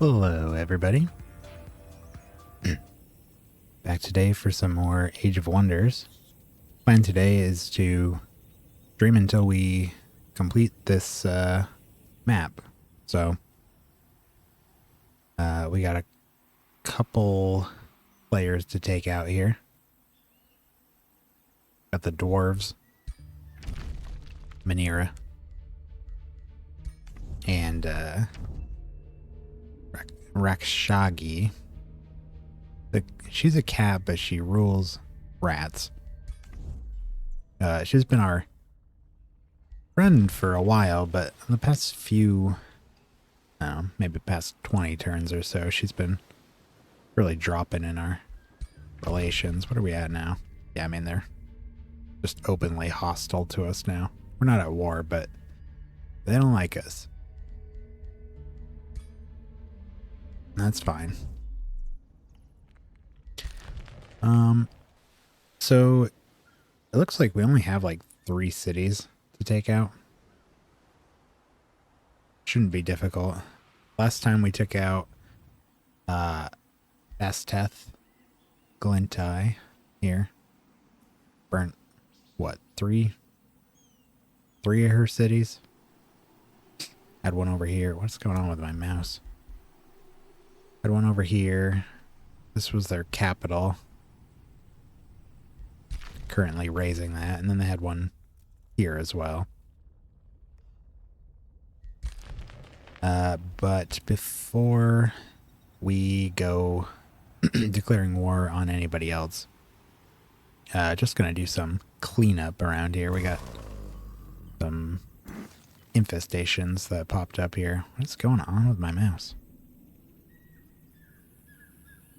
Hello, everybody. Back today for some more Age of Wonders. Plan today is to stream until we complete this map. So, we got a couple players to take out here. Got the dwarves, Manira, and Rakshagi. She's a cat, but she rules rats. She's been our friend for a while, but in the past few, I don't know, maybe past 20 turns or so, she's been really dropping in our relations. What are we at now? Yeah, I mean, they're just openly hostile to us now. We're not at war, but they don't like us. That's fine. So it looks like we only have like 3 cities to take out. Shouldn't be difficult. Last time we took out Basteth, Glintai here. Burnt what, 3 of her cities? Had one over here. What's going on with my mouse? Had one over here. This was their capital. Currently raising that, and then they had one here as well. But before we go declaring war on anybody else, just gonna do some cleanup around here. We got some infestations that popped up here. What's going on with my mouse?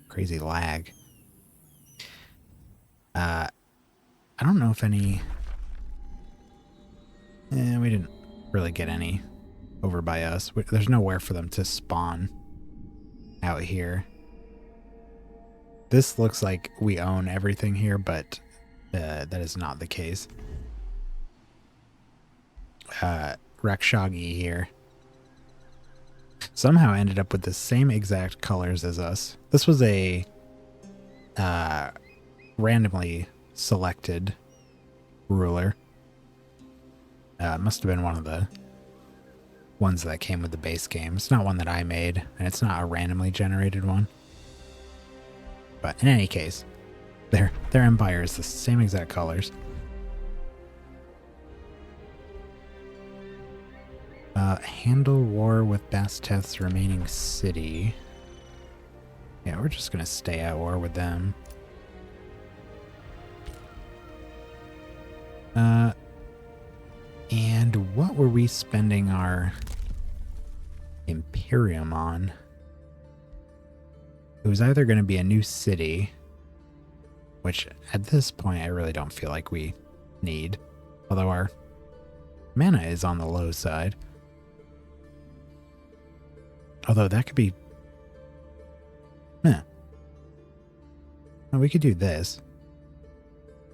Crazy lag. I don't know if any... we didn't really get any over by us. There's nowhere for them to spawn out here. This looks like we own everything here, but that is not the case. Rakshagi here somehow ended up with the same exact colors as us. This was a randomly selected ruler. Must have been one of the ones that came with the base game. It's not one that I made, and it's not a randomly generated one. But in any case, their empire is the same exact colors. Handle war with Basteth's remaining city. Yeah, we're just gonna stay at war with them. And what were we spending our Imperium on? It was either going to be a new city, which at this point I really don't feel like we need, although our mana is on the low side. Although that could be... we could do this.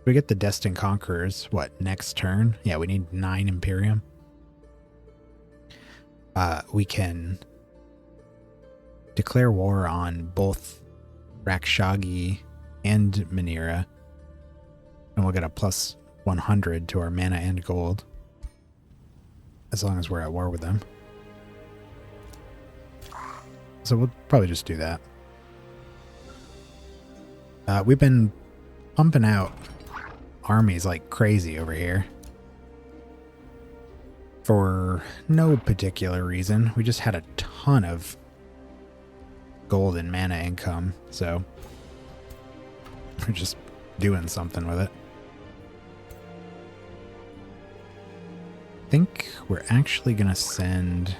We get the Destined Conquerors, what, next turn? Yeah, we need 9 Imperium. We can declare war on both Rakshagi and Manira, and we'll get a plus 100 to our mana and gold, as long as we're at war with them. So we'll probably just do that. We've been pumping out armies like crazy over here for no particular reason. We just had a ton of gold and mana income, so we're just doing something with it. I think we're actually gonna send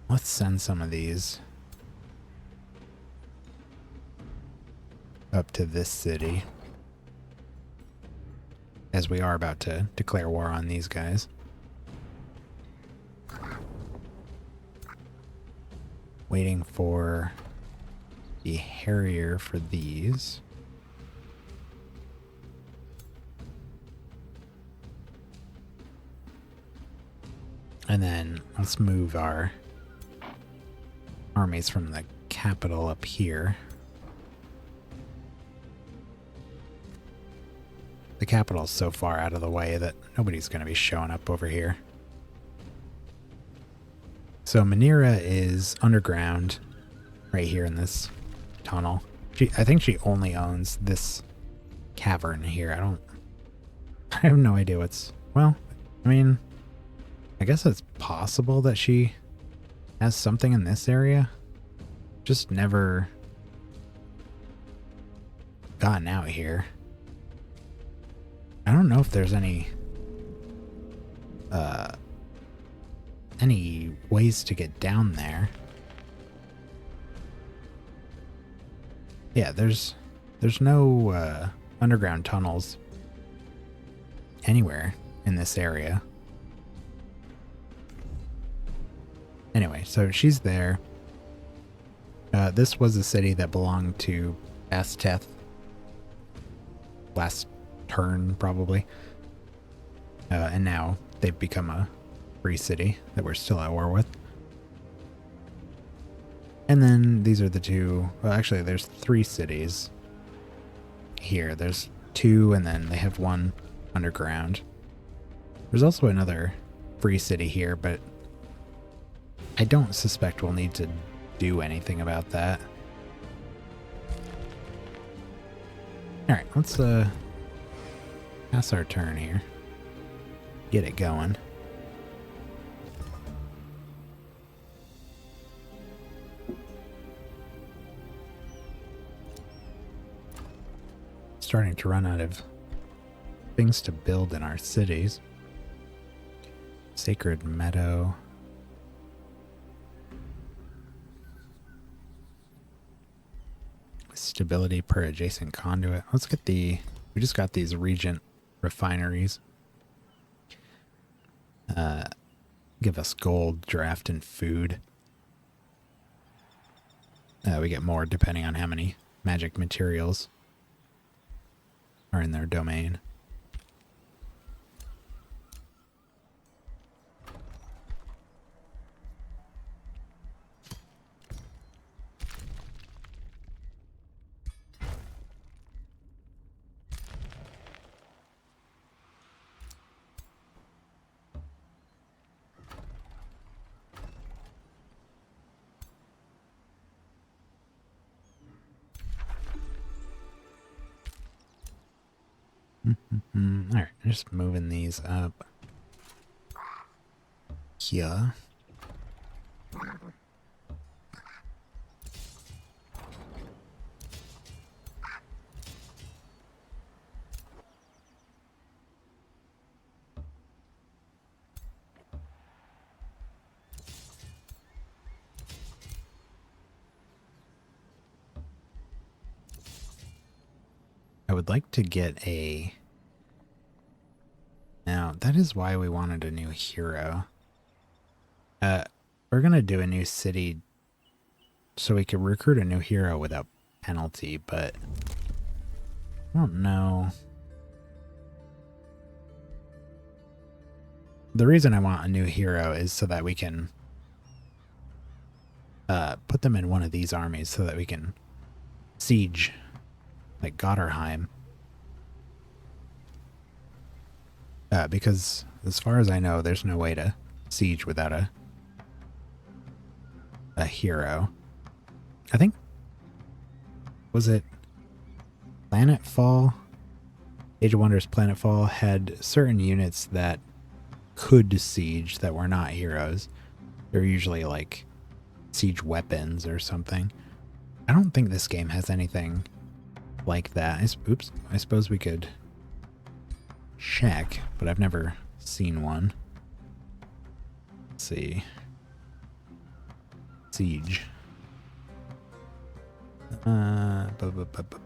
let's send some of these up to this city, as we are about to declare war on these guys. Waiting for the Harrier for these. And then let's move our armies from the capital up here. The capital's so far out of the way that nobody's going to be showing up over here. So Manira is underground right here in this tunnel. I think she only owns this cavern here. I have no idea what's... Well, I mean, I guess it's possible that she has something in this area. Just never gotten out here. I don't know if there's any ways to get down there. Yeah, there's no underground tunnels anywhere in this area. Anyway, so she's there. This was a city that belonged to Asteth. Last turn, probably. And now they've become a free city that we're still at war with. And then these are the two... Well, actually, there's 3 cities here. There's 2, and then they have 1 underground. There's also another free city here, but I don't suspect we'll need to do anything about that. Alright, let's pass our turn here. Get it going. Starting to run out of things to build in our cities. Sacred Meadow. Stability per adjacent conduit. Let's get we just got these Regent refineries. Give us gold, draft, and food. We get more depending on how many magic materials are in their domain. Alright, just moving these up here. I would like to get a... Now, that is why we wanted a new hero. We're going to do a new city so we could recruit a new hero without penalty, but I don't know. The reason I want a new hero is so that we can put them in one of these armies so that we can siege like Gotterheim. Because as far as I know, there's no way to siege without a hero. I think, was it Planetfall? Age of Wonders Planetfall had certain units that could siege that were not heroes. They're usually like siege weapons or something. I don't think this game has anything like that. Oops, I suppose we could check, but I've never seen one. Let's see. Siege.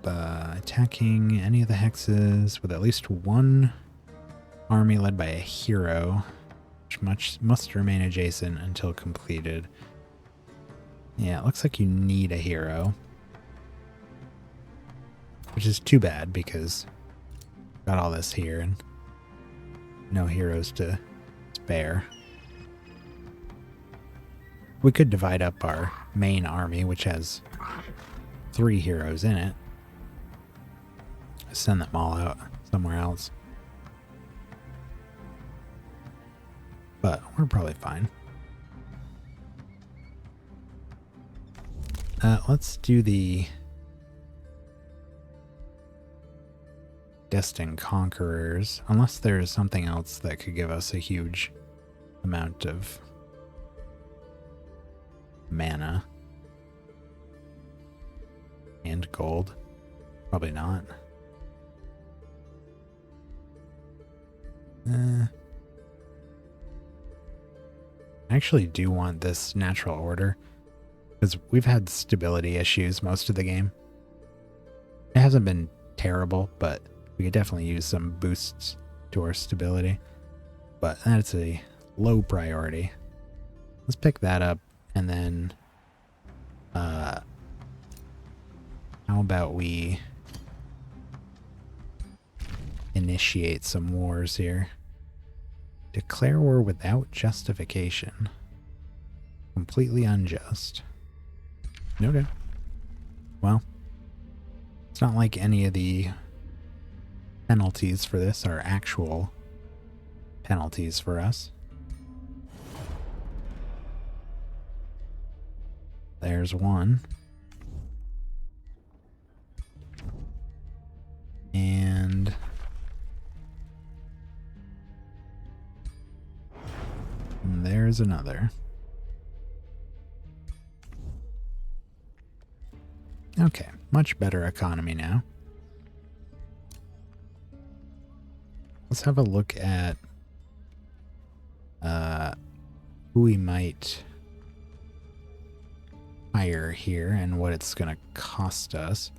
Attacking any of the hexes with at least one army led by a hero, which must remain adjacent until completed. Yeah, it looks like you need a hero, which is too bad because got all this here and no heroes to spare. We could divide up our main army, which has 3 heroes in it. Send them all out somewhere else. But we're probably fine. Let's do the Destined Conquerors, unless there's something else that could give us a huge amount of mana and gold. Probably not. I actually do want this natural order, because we've had stability issues most of the game. It hasn't been terrible, but we could definitely use some boosts to our stability. But that's a low priority. Let's pick that up, and then how about we initiate some wars here? Declare war without justification. Completely unjust. Okay. Well, it's not like any of the penalties for this are actual penalties for us. There's one. And there's another. Okay, much better economy now. Let's have a look at who we might hire here and what it's going to cost us.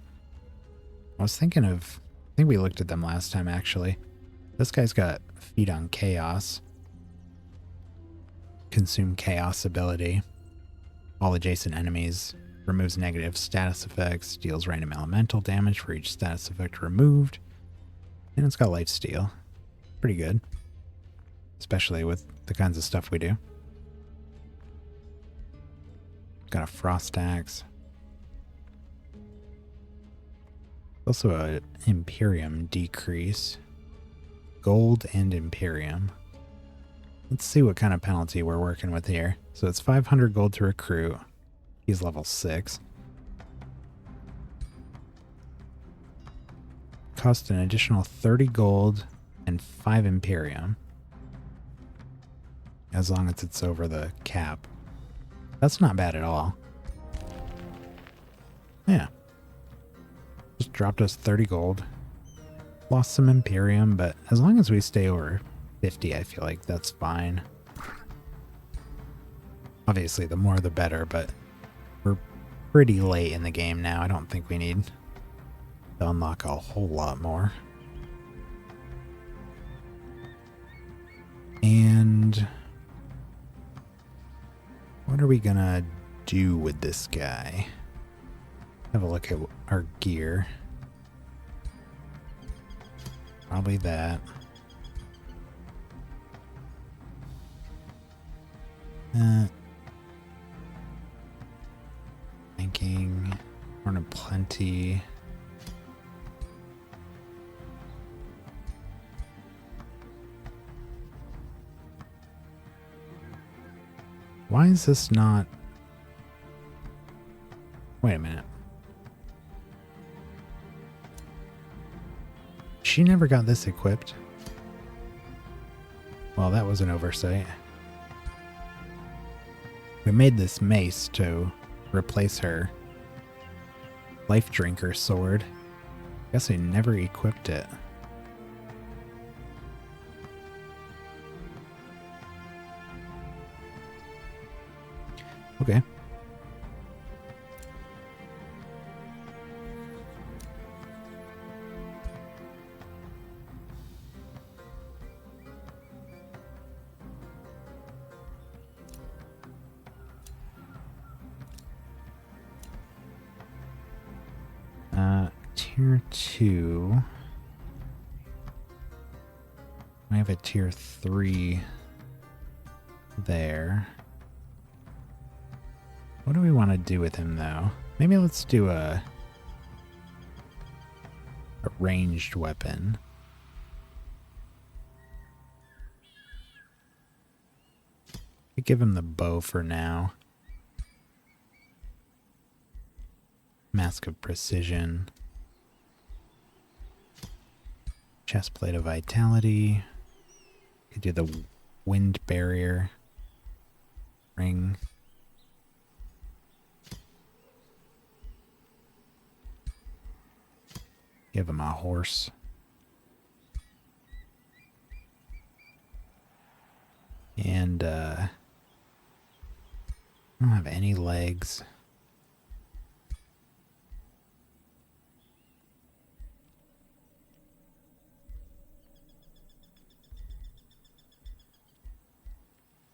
I was thinking of, I think we looked at them last time actually. This guy's got Feed on Chaos. Consume Chaos ability. All adjacent enemies. Removes negative status effects. Deals random elemental damage for each status effect removed. And it's got Lifesteal. Pretty good. Especially with the kinds of stuff we do. Got a Frost Axe. Also a Imperium decrease. Gold and Imperium. Let's see what kind of penalty we're working with here. So it's 500 gold to recruit. He's level 6. Cost an additional 30 gold and 5 Imperium. As long as it's over the cap. That's not bad at all. Yeah. Just dropped us 30 gold. Lost some Imperium, but as long as we stay over 50, I feel like that's fine. Obviously, the more the better, but we're pretty late in the game now. I don't think we need to unlock a whole lot more. And what are we gonna do with this guy? Have a look at our gear. Probably that. Banking, Horn of Plenty. Why is this not... Wait a minute. She never got this equipped. Well, that was an oversight. We made this mace to replace her Life Drinker sword. Guess I never equipped it. Okay. Tier 2. I have a tier 3 there. What do we want to do with him, though? Maybe let's do a ranged weapon. We give him the bow for now. Mask of Precision. Chestplate of Vitality. Could do the Wind Barrier. Ring. Give him a horse. And, I don't have any legs.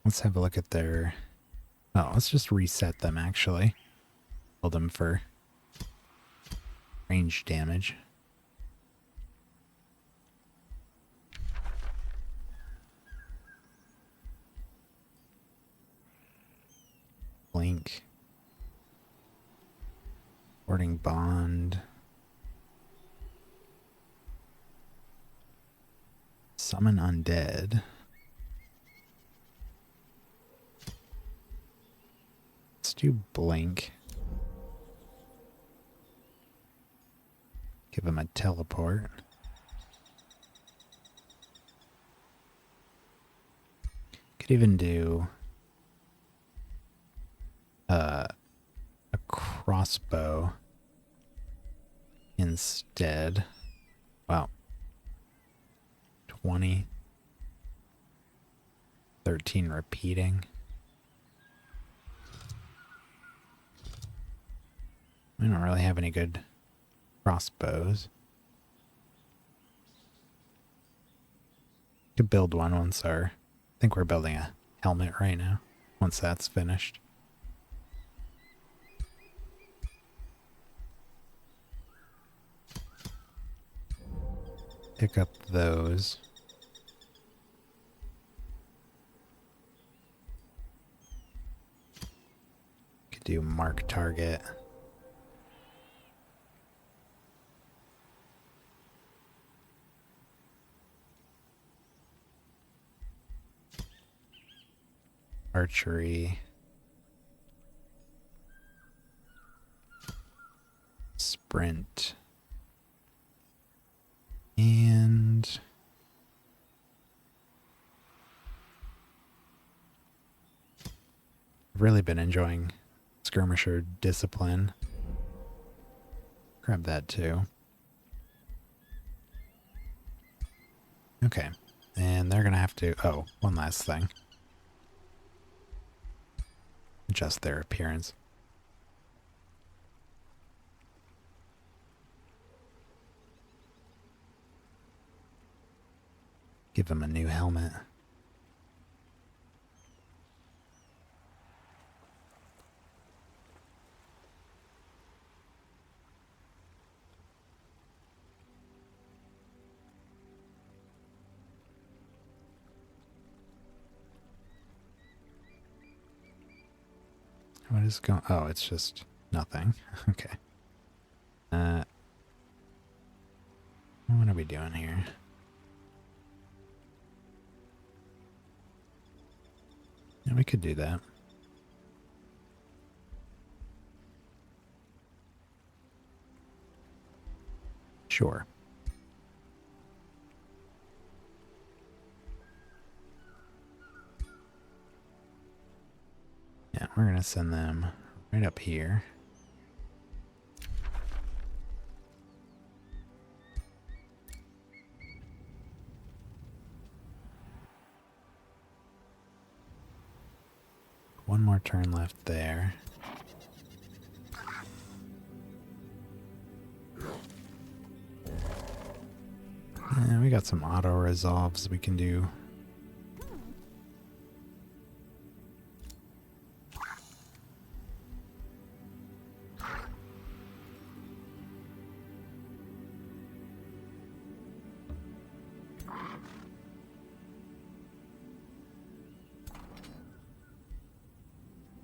Let's have a look at their... Oh, let's just reset them, actually. Build them for range damage. Blink. Warding Bond. Summon Undead. Let's do Blink. Give him a teleport. Could even do a crossbow instead. Wow. 20. 13 repeating. We don't really have any good crossbows. Could build one once I think we're building a helmet right now. Once that's finished. Pick up those. Could do mark target. Archery. Sprint. And I've really been enjoying Skirmisher Discipline. Grab that too. Okay. And they're going to have to... Oh, one last thing. Adjust their appearance. Give them a new helmet. What is going... Oh, it's just nothing. Okay. What are we doing here? Yeah, we could do that. Sure. Yeah, we're going to send them right up here. One more turn left there. And we got some auto resolves we can do.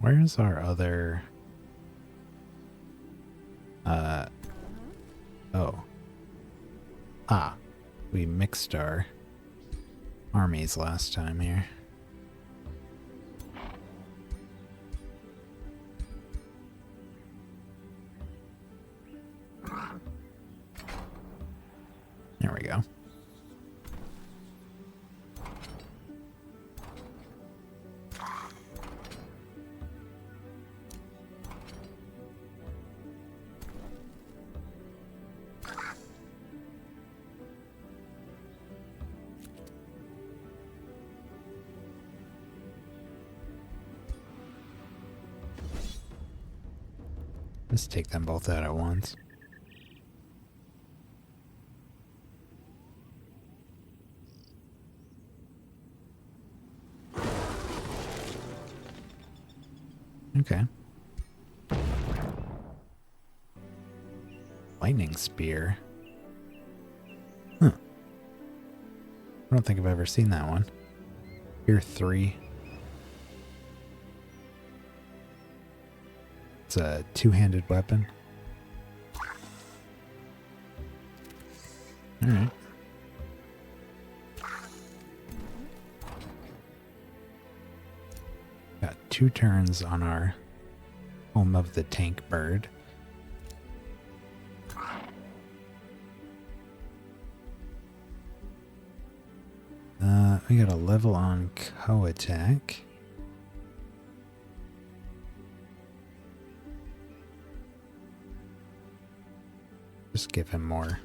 Where's our other... Oh. Ah. We mixed our armies last time here. There we go. Let's take them both out at once. Okay. Lightning spear. Huh. I don't think I've ever seen that one. Here 3. It's a two-handed weapon. Alright. Got 2 turns on our home of the tank bird. We got a level on co-attack. Just give him more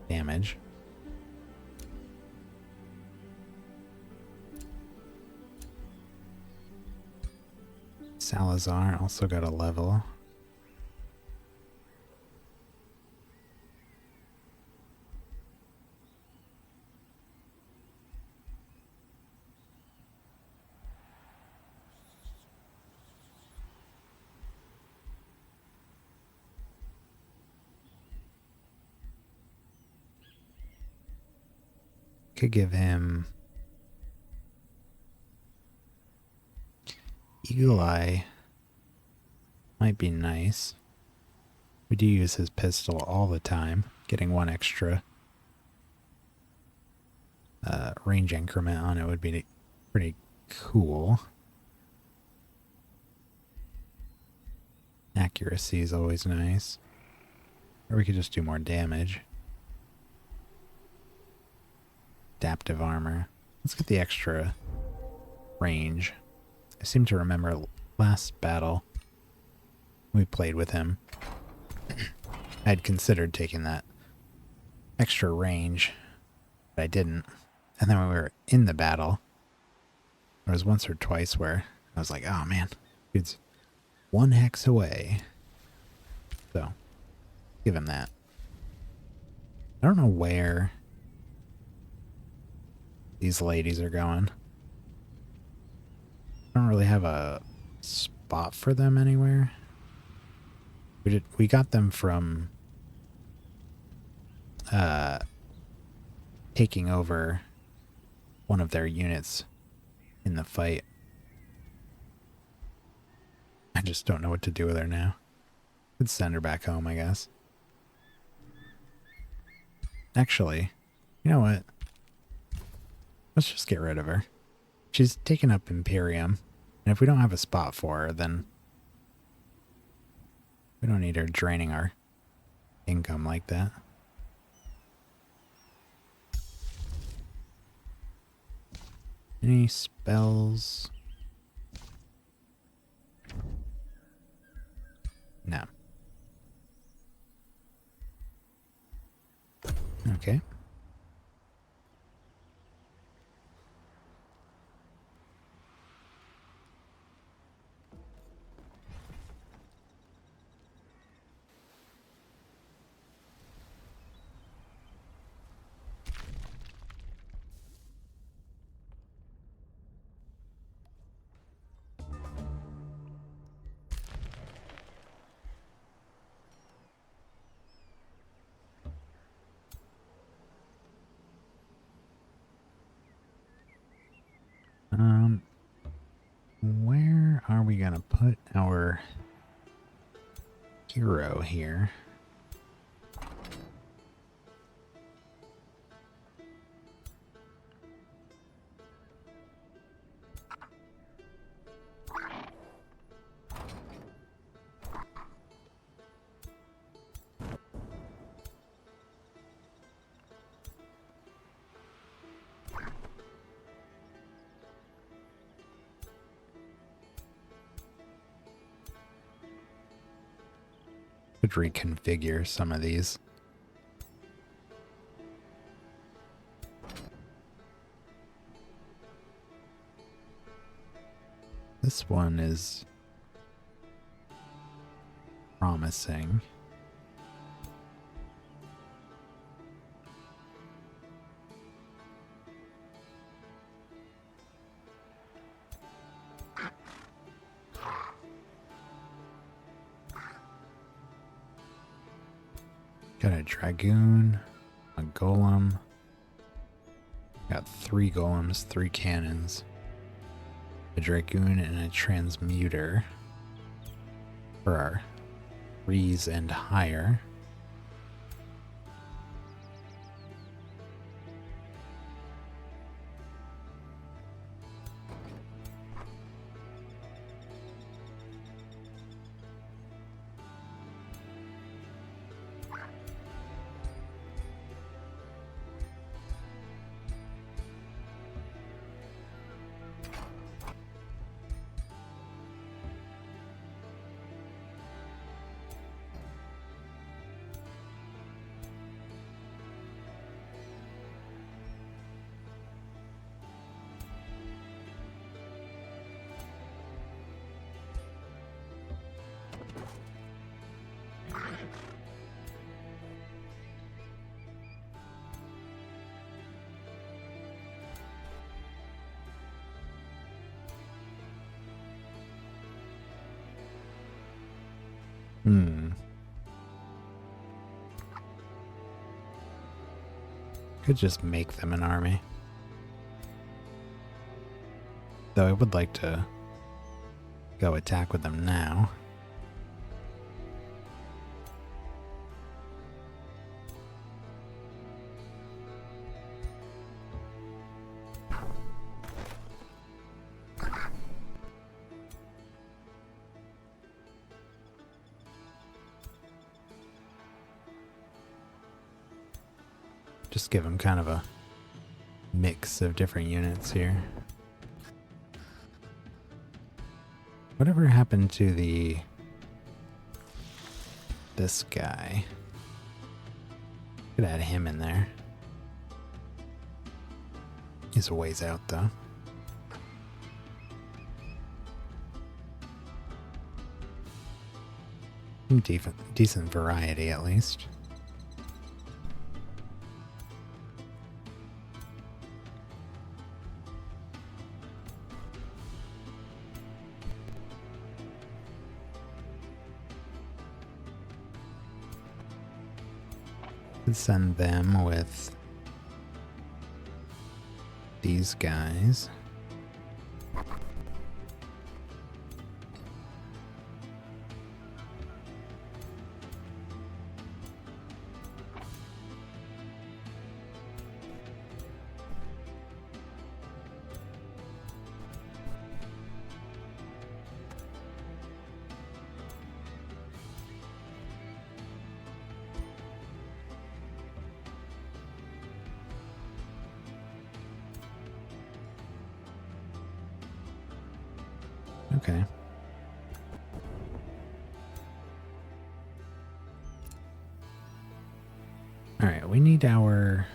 damage. Salazar also got a level. Could give him Eagle Eye. Might be nice. We do use his pistol all the time, getting 1 extra range increment on it would be pretty cool. Accuracy is always nice. Or we could just do more damage. Adaptive armor. Let's get the extra range. I seem to remember last battle we played with him. I'd considered taking that extra range, but I didn't. And then when we were in the battle, there was once or twice where I was like, oh man, dude's 1 hex away. So, give him that. I don't know where these ladies are going. I don't really have a spot for them anywhere. We got them from taking over one of their units in the fight. I just don't know what to do with her now. Let's send her back home, I guess. Actually, you know what? Let's just get rid of her. She's taken up Imperium, and if we don't have a spot for her, then we don't need her draining our income like that. Any spells? No. Okay. Where are we gonna put our hero here. Could reconfigure some of these. This one is promising. Got a dragoon, a golem. Got 3 golems, 3 cannons, a dragoon, and a transmuter for our 3s and higher. Could just make them an army. Though I would like to go attack with them now. Just give them kind of a mix of different units here. Whatever happened to this guy? Could add him in there. He's a ways out though. Decent variety at least. Send them with these guys. Okay. All right, we need our...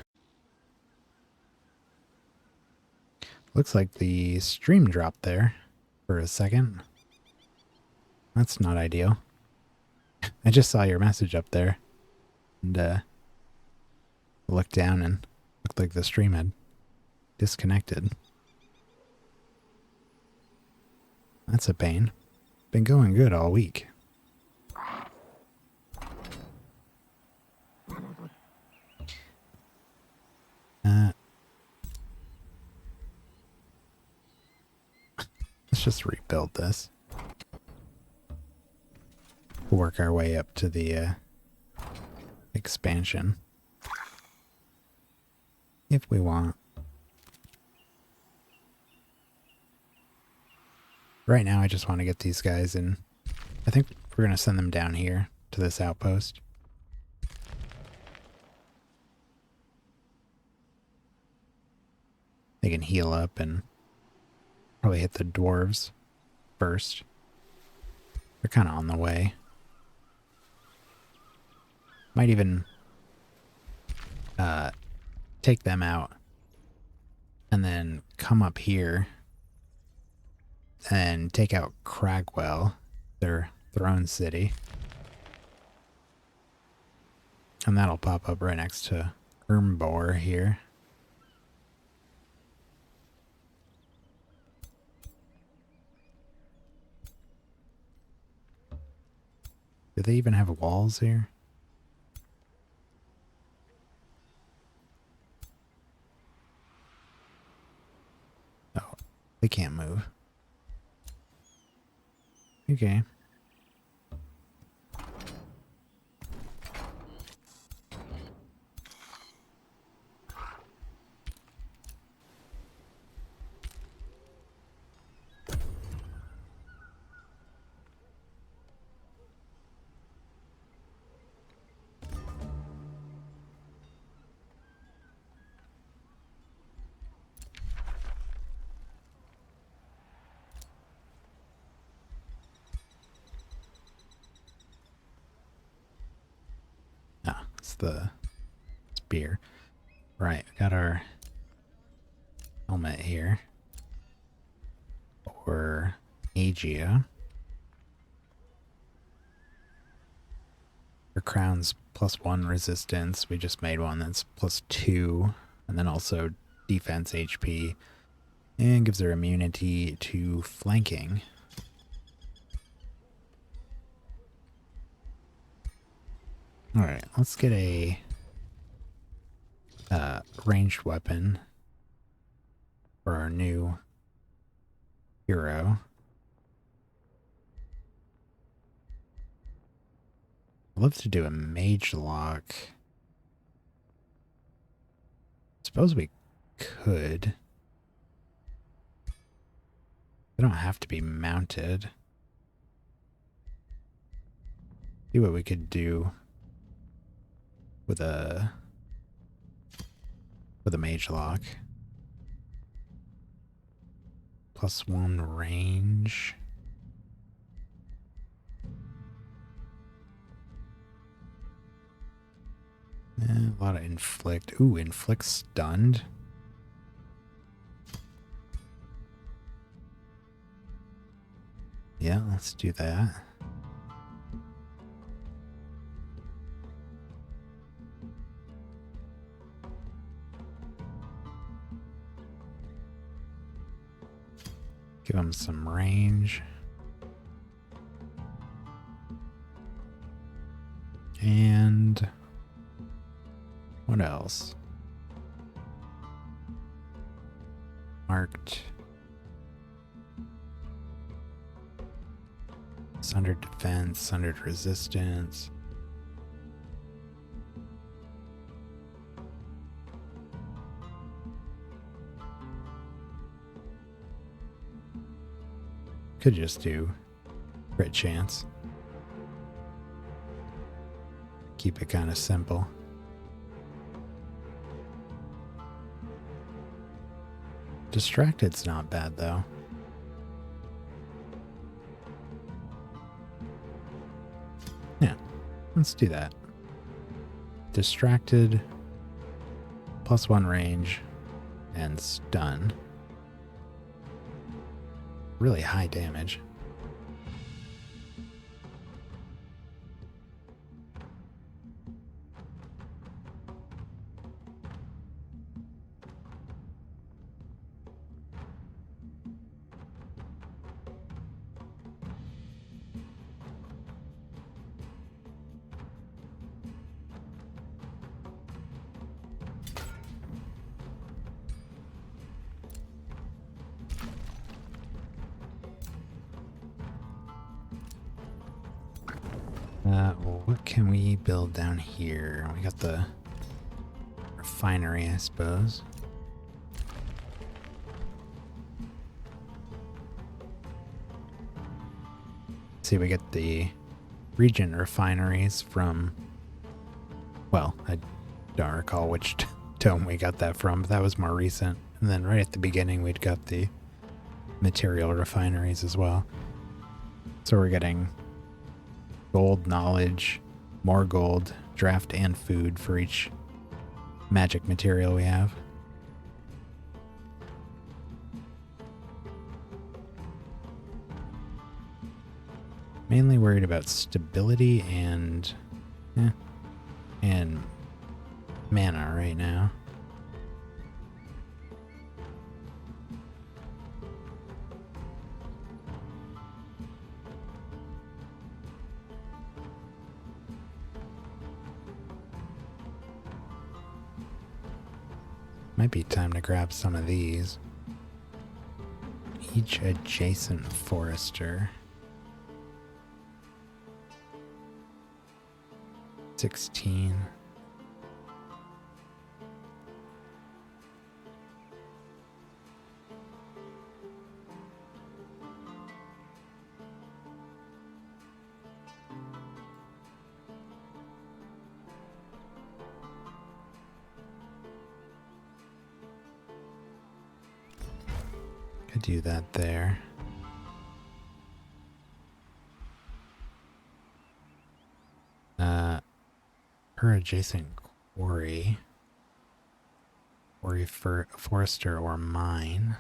Looks like the stream dropped there for a second. That's not ideal. I just saw your message up there and looked down and looked like the stream had disconnected. That's a pain. Been going good all week. Let's just rebuild this. work our way up to the expansion. If we want. Right now I just want to get these guys in. I think we're going to send them down here to this outpost. They can heal up and probably hit the dwarves first. They're kind of on the way. Might even take them out and then come up here and take out Cragwell, their throne city. And that'll pop up right next to Ermbor here. Do they even have walls here? Oh, they can't move. Okay. It's the spear. Right, we got our helmet here. Or Aegea. Your crown's +1 resistance. We just made one that's +2. And then also defense HP. And gives her immunity to flanking. Alright, let's get a ranged weapon for our new hero. I'd love to do a mage lock. Suppose we could. They don't have to be mounted. See what we could do with a mage lock. +1 range. A lot of inflict. Ooh, inflict stunned. Yeah, let's do that. Give him some range. And what else? Marked. Sundered defense, sundered resistance. Could just do crit chance. Keep it kind of simple. Distracted's not bad though. Yeah, let's do that. Distracted, +1 range, and stun. Really high damage. What can we build down here? We got the refinery, I suppose. See, we get the region refineries from, well, I don't recall which tome we got that from, but that was more recent. And then right at the beginning, we'd got the material refineries as well. So we're getting gold, knowledge, more gold, draft, and food for each magic material we have. Mainly worried about stability and mana right now. Might be time to grab some of these. Each adjacent forester. 16. Could do that there. Per adjacent quarry for forester or mine.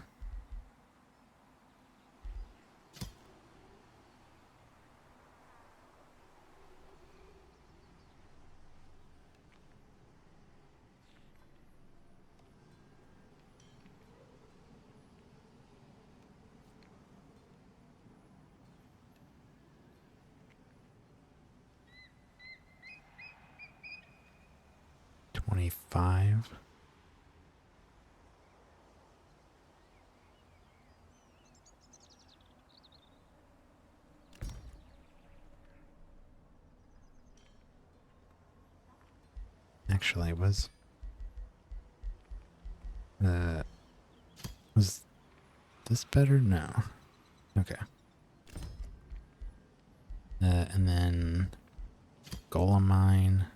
$25. Actually, was this better? No. Okay. And then golem mine.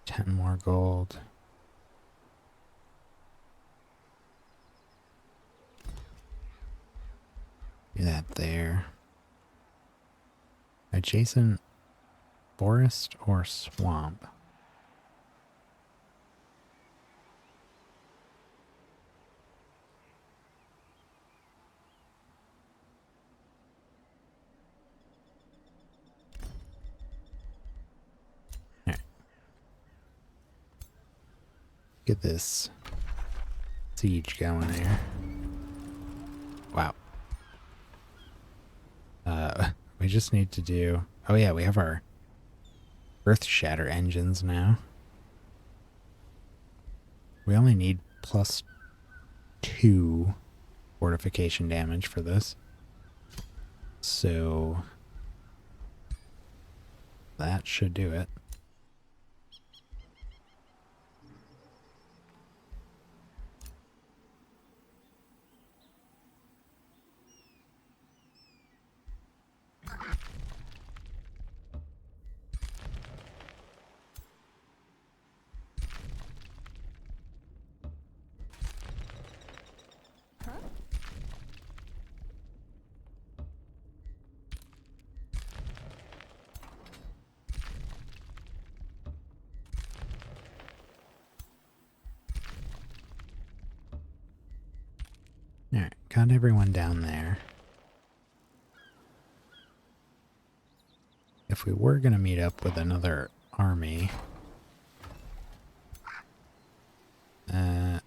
$10 more gold. Do that there. Adjacent forest or swamp? Alright. Get this siege going here. Wow. We just need to do... Oh yeah, we have our Earth Shatter engines now. We only need +2 fortification damage for this. So that should do it. Alright, got everyone down there. If we were going to meet up with another army, I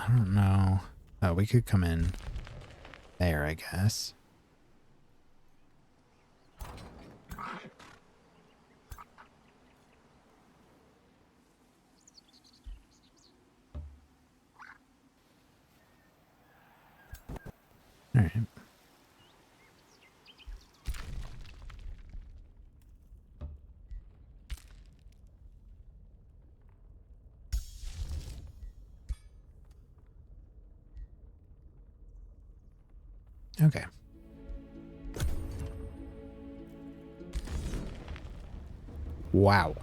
don't know. Oh, we could come in there, I guess. All right. Okay. Wow.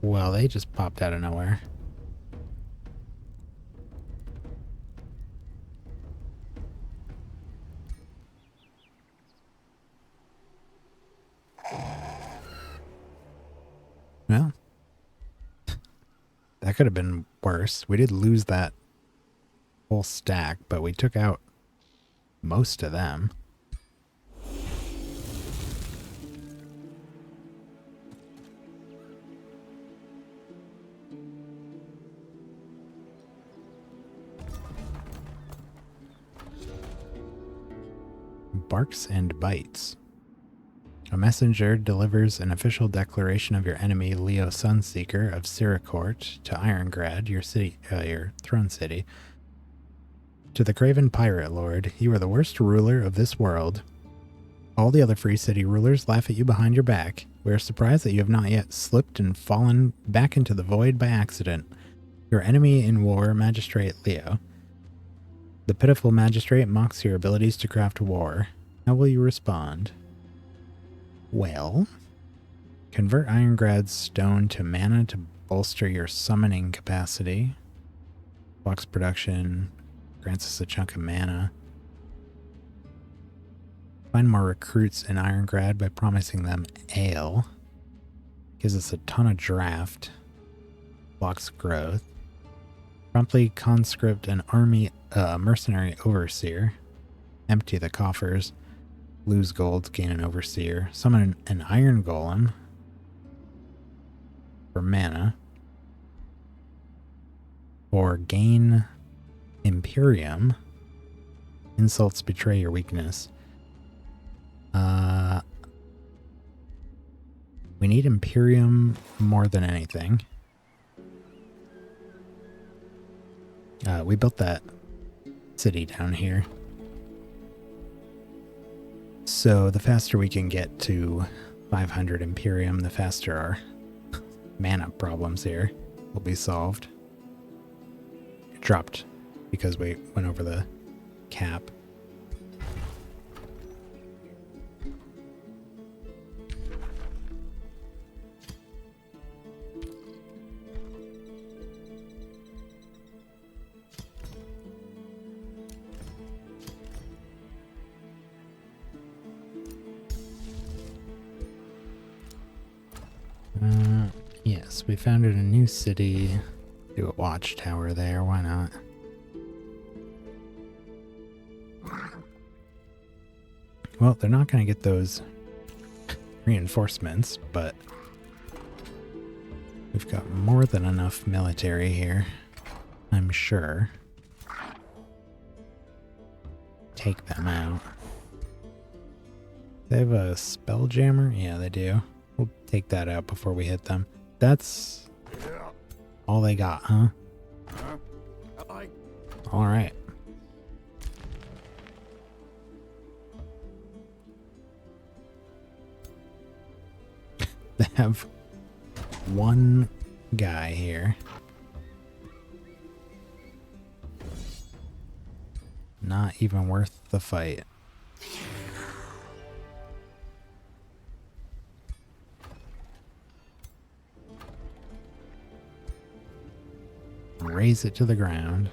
Well, they just popped out of nowhere. Well, that could have been worse. We did lose that whole stack, but we took out most of them. Barks and bites. A messenger delivers an official declaration of your enemy, Leo Sunseeker of Siracourt, to Irongrad, your city, your throne city. To the craven pirate lord, you are the worst ruler of this world. All the other free city rulers laugh at you behind your back. We are surprised that you have not yet slipped and fallen back into the void by accident. Your enemy in war, Magistrate Leo. The pitiful magistrate mocks your abilities to craft war. How will you respond? Well, convert Irongrad's stone to mana to bolster your summoning capacity. Blocks production, grants us a chunk of mana. Find more recruits in Irongrad by promising them ale. Gives us a ton of draft. Blocks growth. Promptly conscript an army mercenary overseer. Empty the coffers. Lose gold, gain an overseer. Summon an iron golem for mana. Or gain Imperium. Insults betray your weakness. We need Imperium more than anything. We built that city down here. So the faster we can get to 500 Imperium, the faster our mana problems here will be solved. It dropped because we went over the cap. Yes, we founded a new city. Do a watchtower there, why not? Well, they're not going to get those reinforcements, but we've got more than enough military here, I'm sure. Take them out. They have a spelljammer? Yeah, they do. We'll take that out before we hit them. That's all they got, huh? All right. They have one guy here. Not even worth the fight. Raze it to the ground.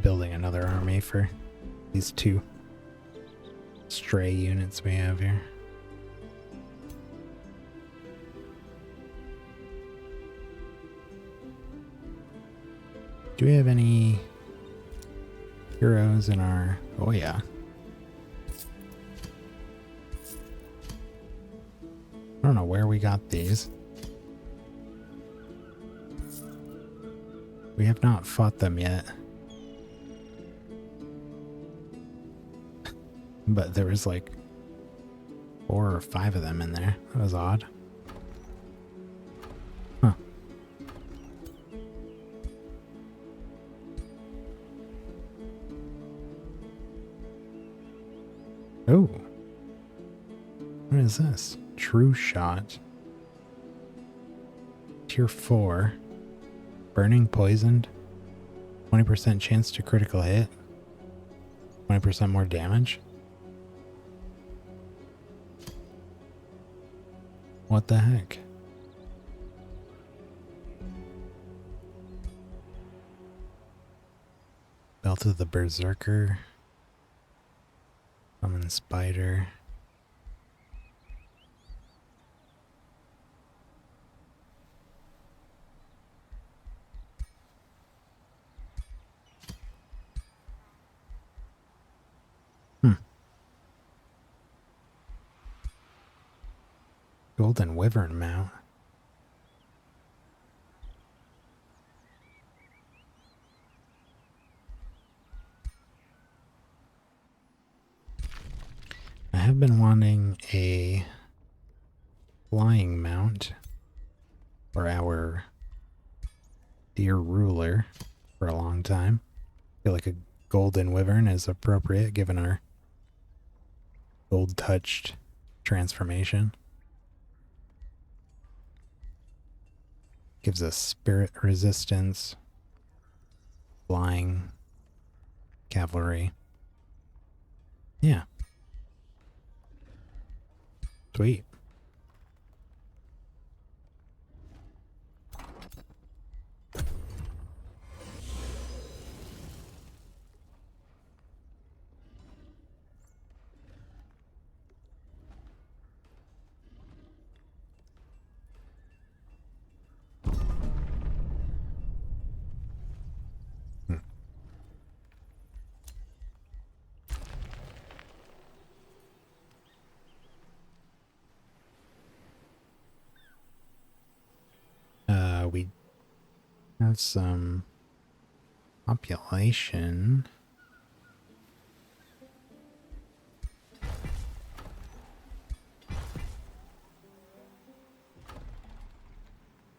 building another army for these 2 stray units we have here. Do we have any heroes in our... Oh yeah. I don't know where we got these. We have not fought them yet. But there was like 4 or 5 of them in there. That was odd. Huh. Oh. What is this? True shot. Tier 4. Burning poisoned. 20% chance to critical hit. 20% more damage. What the heck? Belt of the Berserker. Summon Spider. Golden Wyvern mount. I have been wanting a flying mount for our dear ruler for a long time. I feel like a golden wyvern is appropriate given our gold touched transformation. Gives us spirit resistance, flying, cavalry. Yeah. Sweet. We have some population.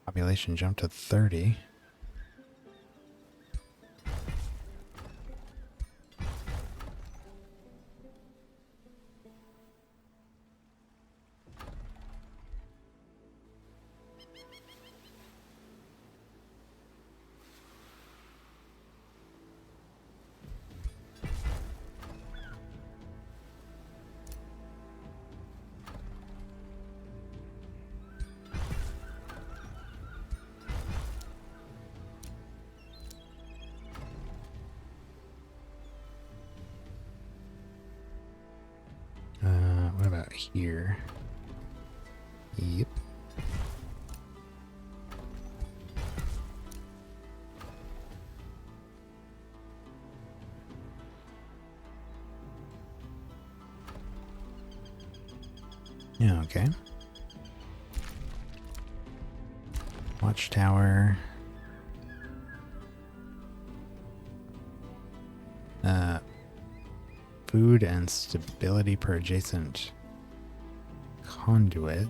Population jumped to 30. What about here? Yep. Yeah, okay. Watchtower. Food and stability per adjacent conduit.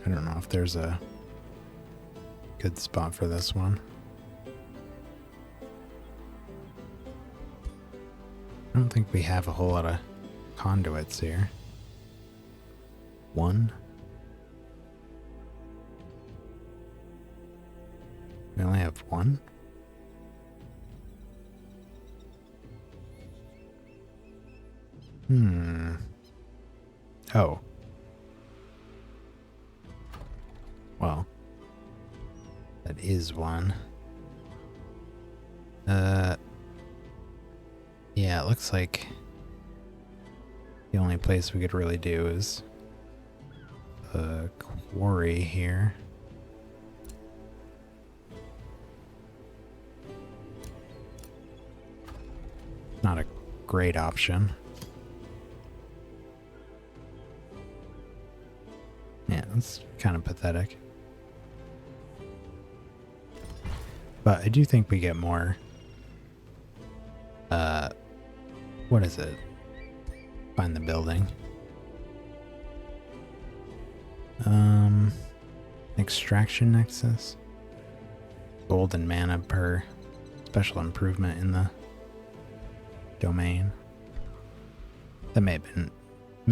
I don't know if there's a good spot for this one. I don't think we have a whole lot of conduits here. One. We only have one? Oh. Well. That is one. Yeah, it looks like the only place we could really do is the quarry here. Not a great option. Yeah, that's kind of pathetic. But I do think we get more, what is it? Find the building. Extraction nexus. Golden mana per special improvement in the domain. That may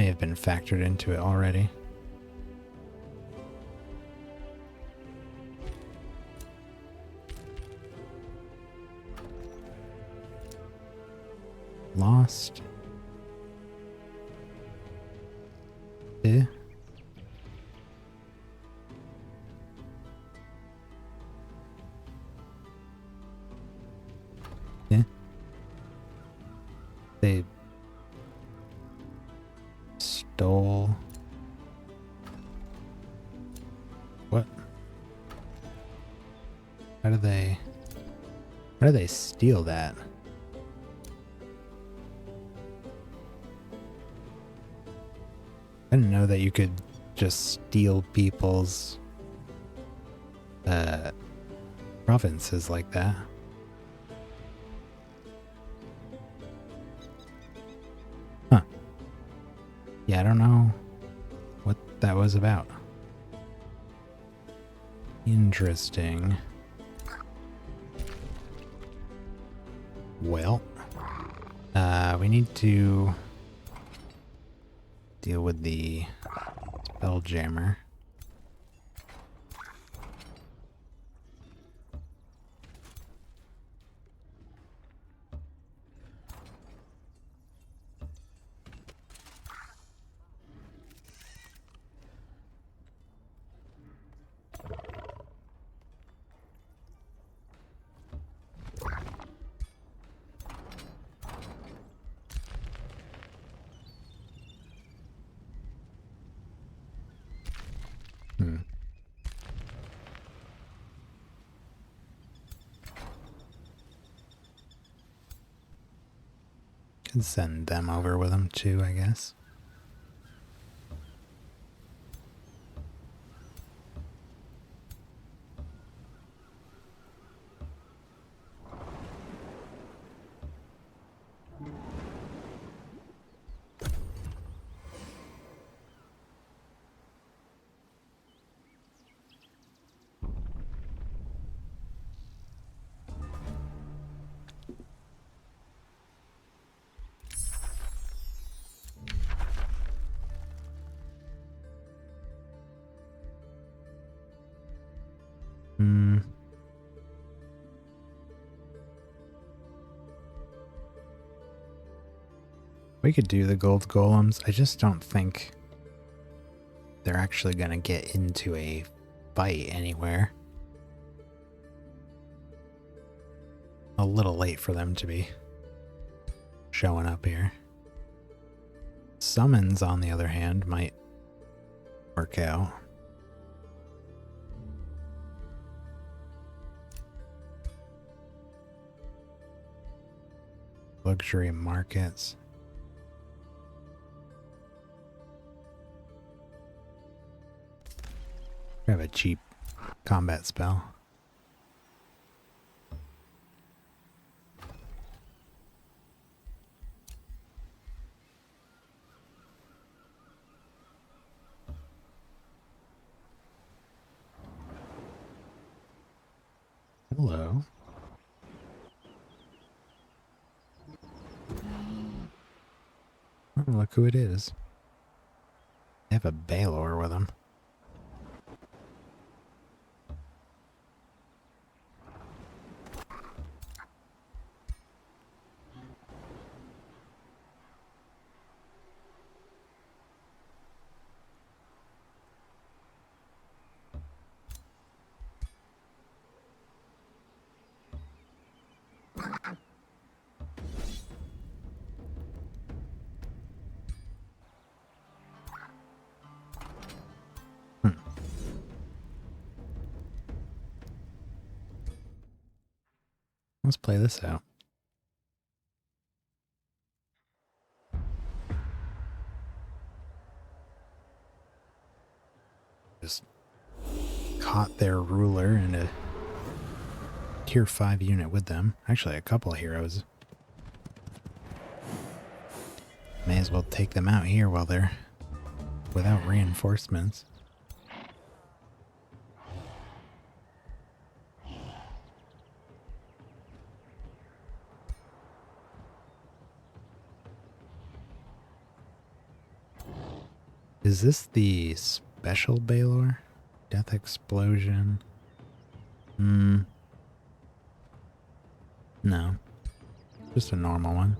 have been factored into it already. Lost. Eh? Yeah. They stole. What? How do they steal that? I didn't know that you could just steal people's provinces like that. Huh. Yeah, I don't know what that was about. Interesting. Well, we need to deal with the Spelljammer. Can send them over with them too, I guess. We could do the gold golems. I just don't think they're actually going to get into a fight anywhere. A little late for them to be showing up here. Summons, on the other hand, might work out. Luxury markets. We have a cheap combat spell. Hello. Oh, look who it is. They have a Baylor with them. Let's play this out. Just caught their ruler and a tier 5 unit with them. Actually, a couple of heroes. May as well take them out here while they're without reinforcements. Is this the special Baylor? Death Explosion? No. Just a normal one.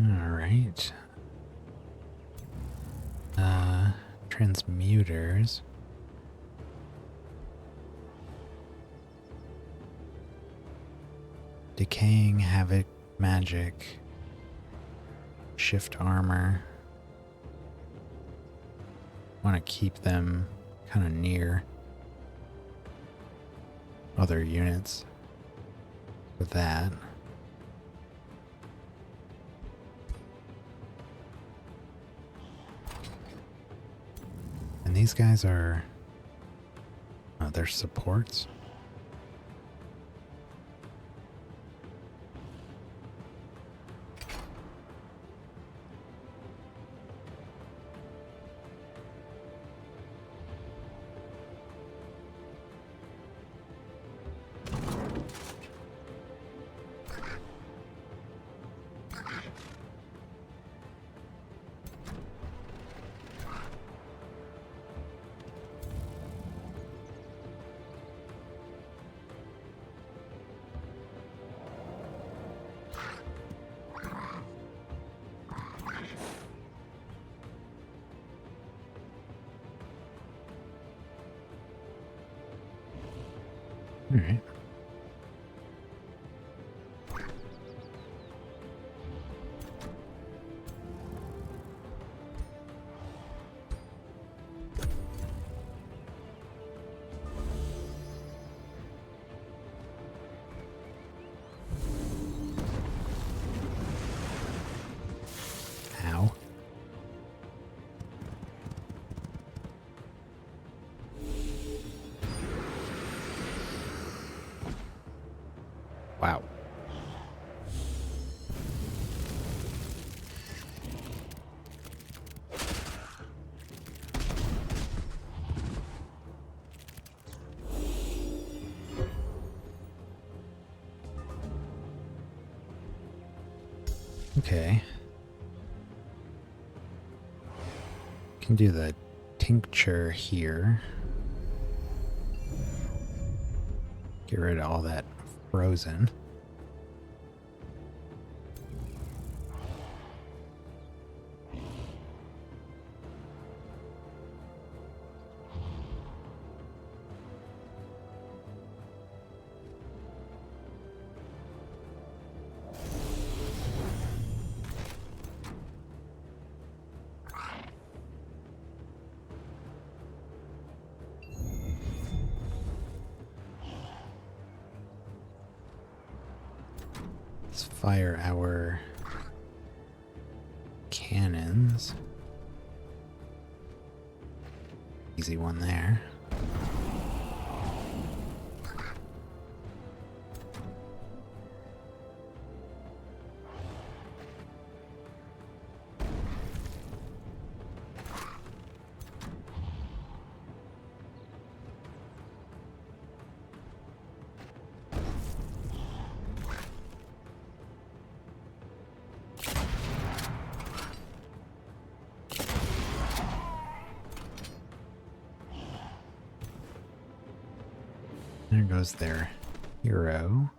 Alright. Transmuters. Decaying Havoc Magic. Shift Armor. Want to keep them kind of near other units with that. And these guys are, they're supports. All right. Ow. Wow. Okay. Can do the tincture here. Get rid of all that frozen. Let's fire our cannons. Easy one there. There goes their hero.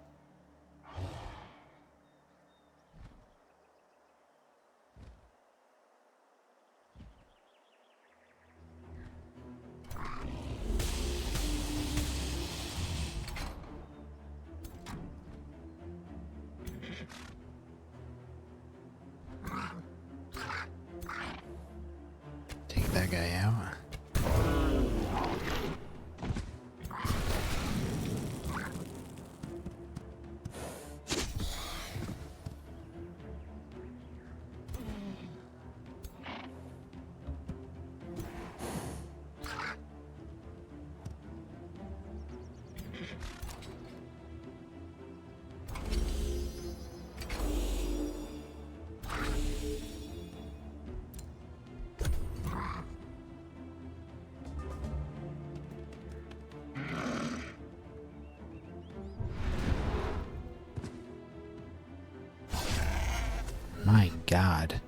Take that guy out. My God.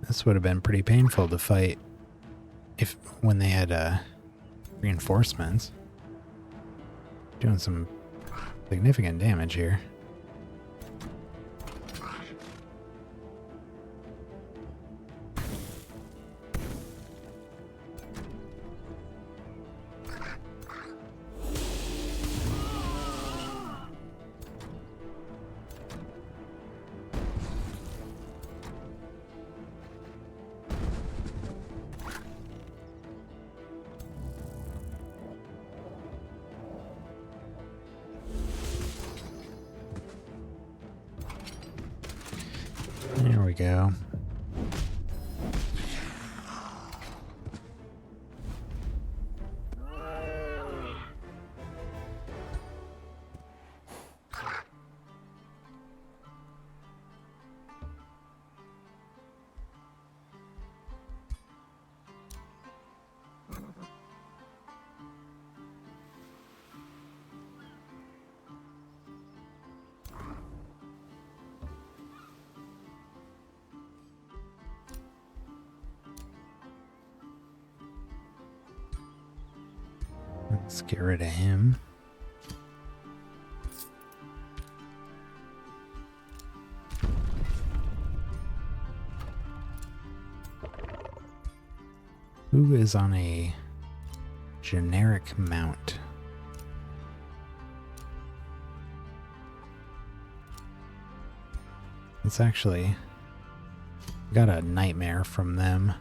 This would have been pretty painful to fight if when they had reinforcements. Doing some significant damage here. There we go. Let's get rid of him. Who is on a generic mount? It's actually got a nightmare from them.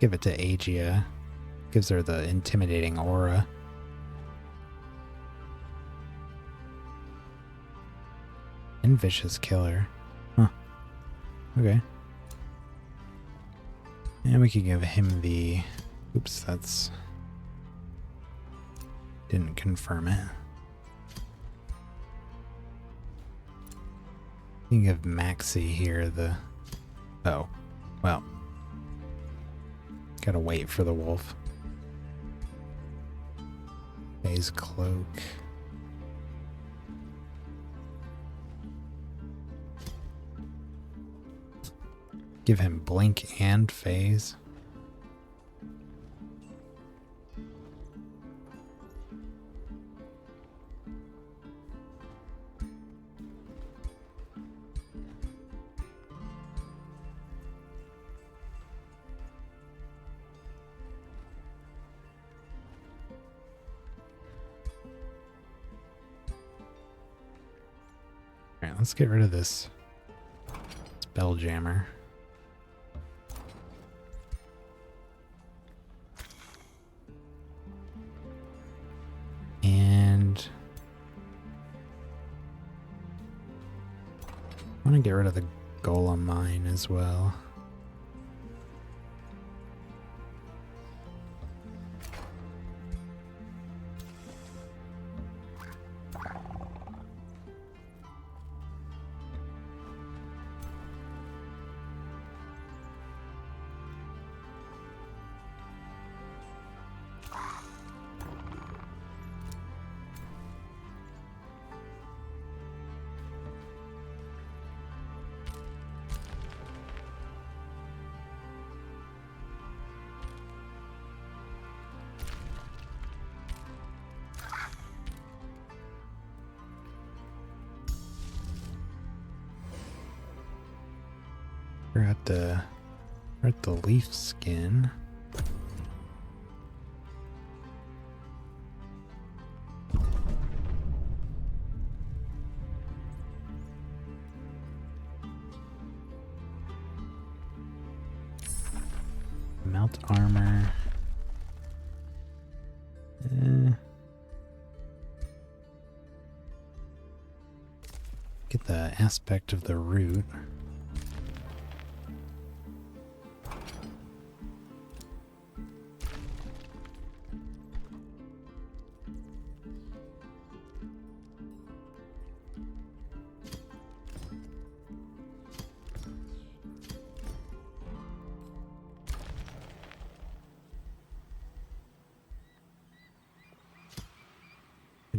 Give it to Agia. Gives her the intimidating aura. And vicious killer. Huh. Okay. And we could give him the... Oops, that's... Didn't confirm it. You can give Maxie here the... Oh. Well. Gotta wait for the wolf. Phase cloak. Give him blink and phase. Alright, let's get rid of this Spelljammer. And I want to get rid of the Golem Mine as well. We're at the leaf skin. Melt armor. Get the aspect of the root.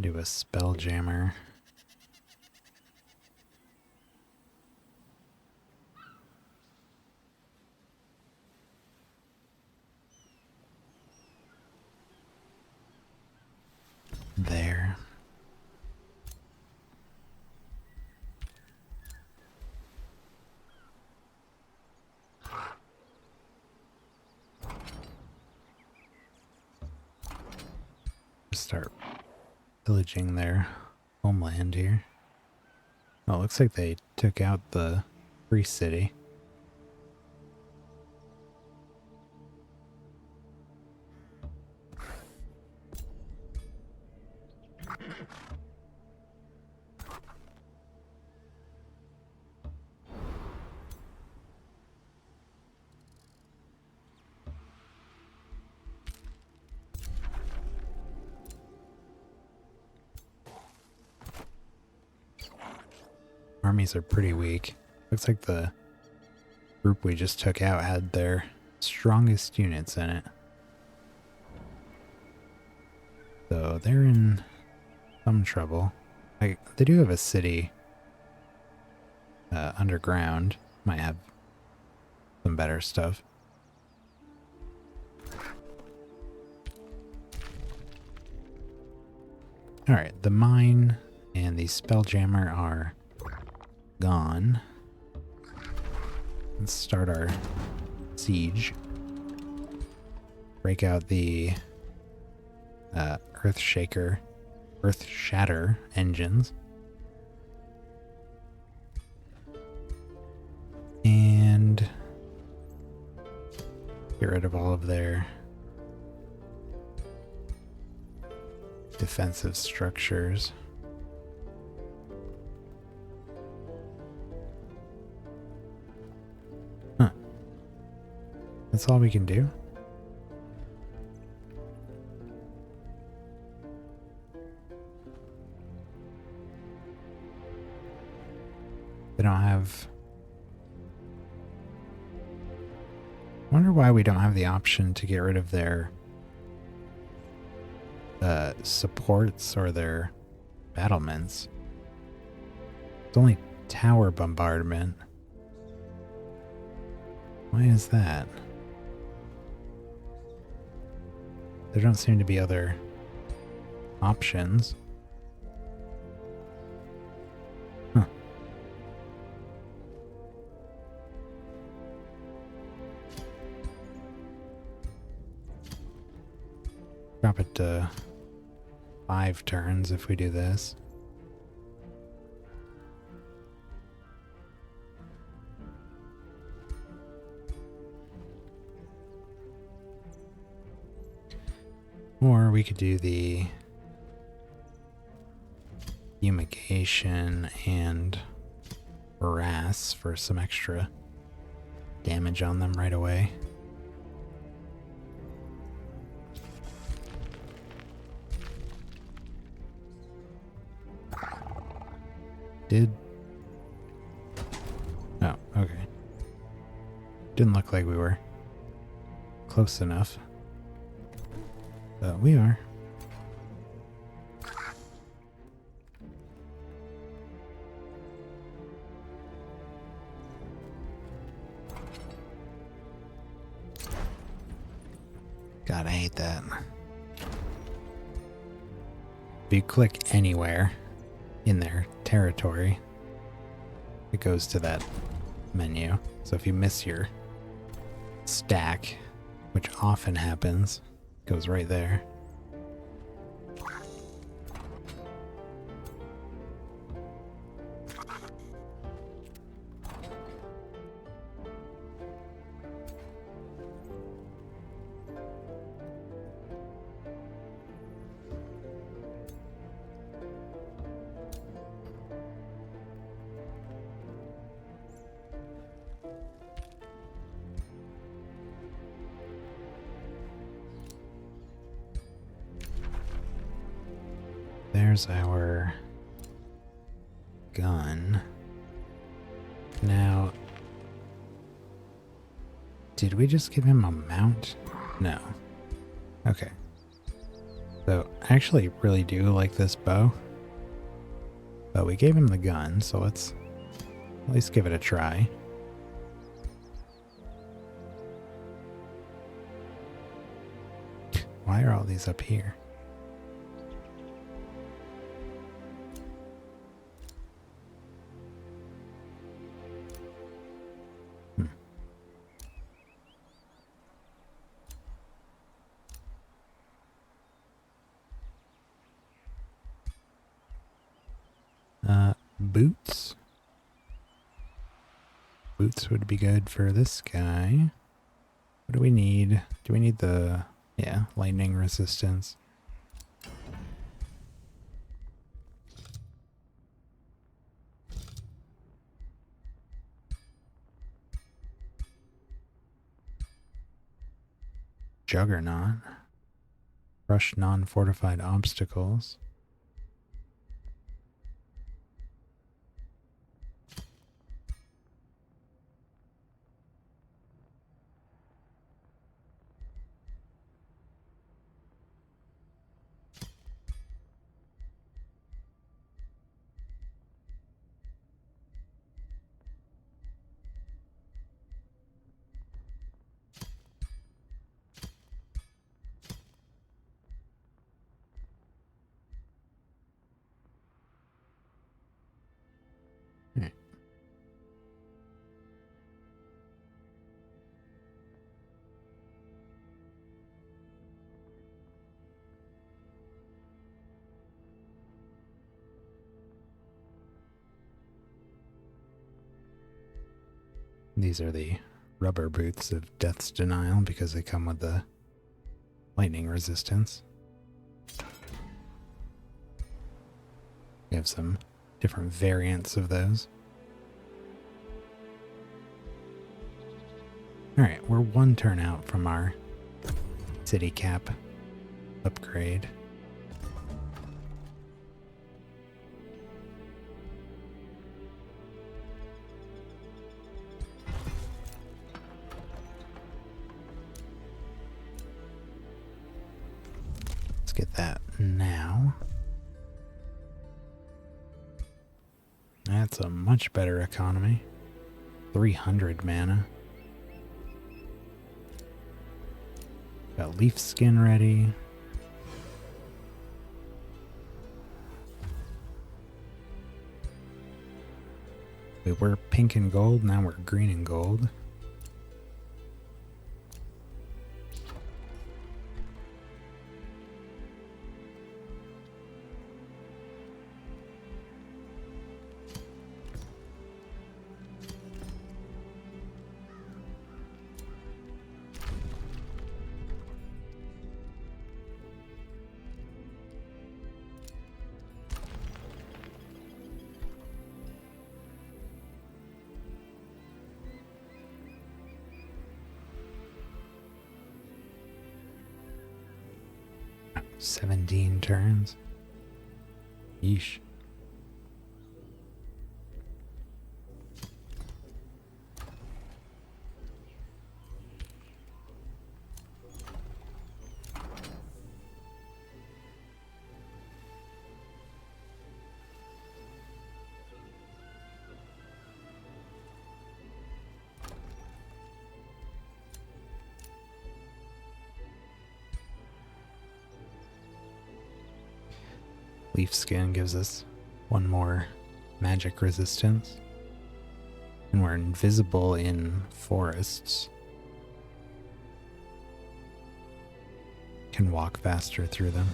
Do a Spelljammer. There. Start pillaging their homeland here. Oh, it looks like they took out the free city. Armies are pretty weak. Looks like the group we just took out had their strongest units in it. So they're in some trouble. They do have a city underground. Might have some better stuff. Alright, the mine and the Spelljammer are gone. Let's start our siege. Break out the Earth Shatter engines. And get rid of all of their defensive structures. Huh. That's all we can do? They don't have... I wonder why we don't have the option to get rid of their supports or their battlements. It's only tower bombardment. Why is that? There don't seem to be other options. Huh. Drop it to 5 turns if we do this. Or we could do the fumigation and harass for some extra damage on them right away. Oh, okay. Didn't look like we were close enough. But we are. God, I hate that. If you click anywhere in their territory, it goes to that menu. So if you miss your stack, which often happens, it goes right there. There's our gun. Now, did we just give him a mount? No. Okay. So, I actually really do like this bow. But we gave him the gun, so let's at least give it a try. Why are all these up here? Boots. Boots would be good for this guy. What do we need? Do we need the, yeah, lightning resistance? Juggernaut. Crush non-fortified obstacles. These are the rubber boots of Death's Denial because they come with the lightning resistance. We have some different variants of those. Alright, we're one turn out from our city cap upgrade. Get that now. That's a much better economy. 300 mana. Got leaf skin ready. We were pink and gold, now we're green and gold. 17 turns. Yeesh. Leaf skin gives us one more magic resistance. And we're invisible in forests. Can walk faster through them.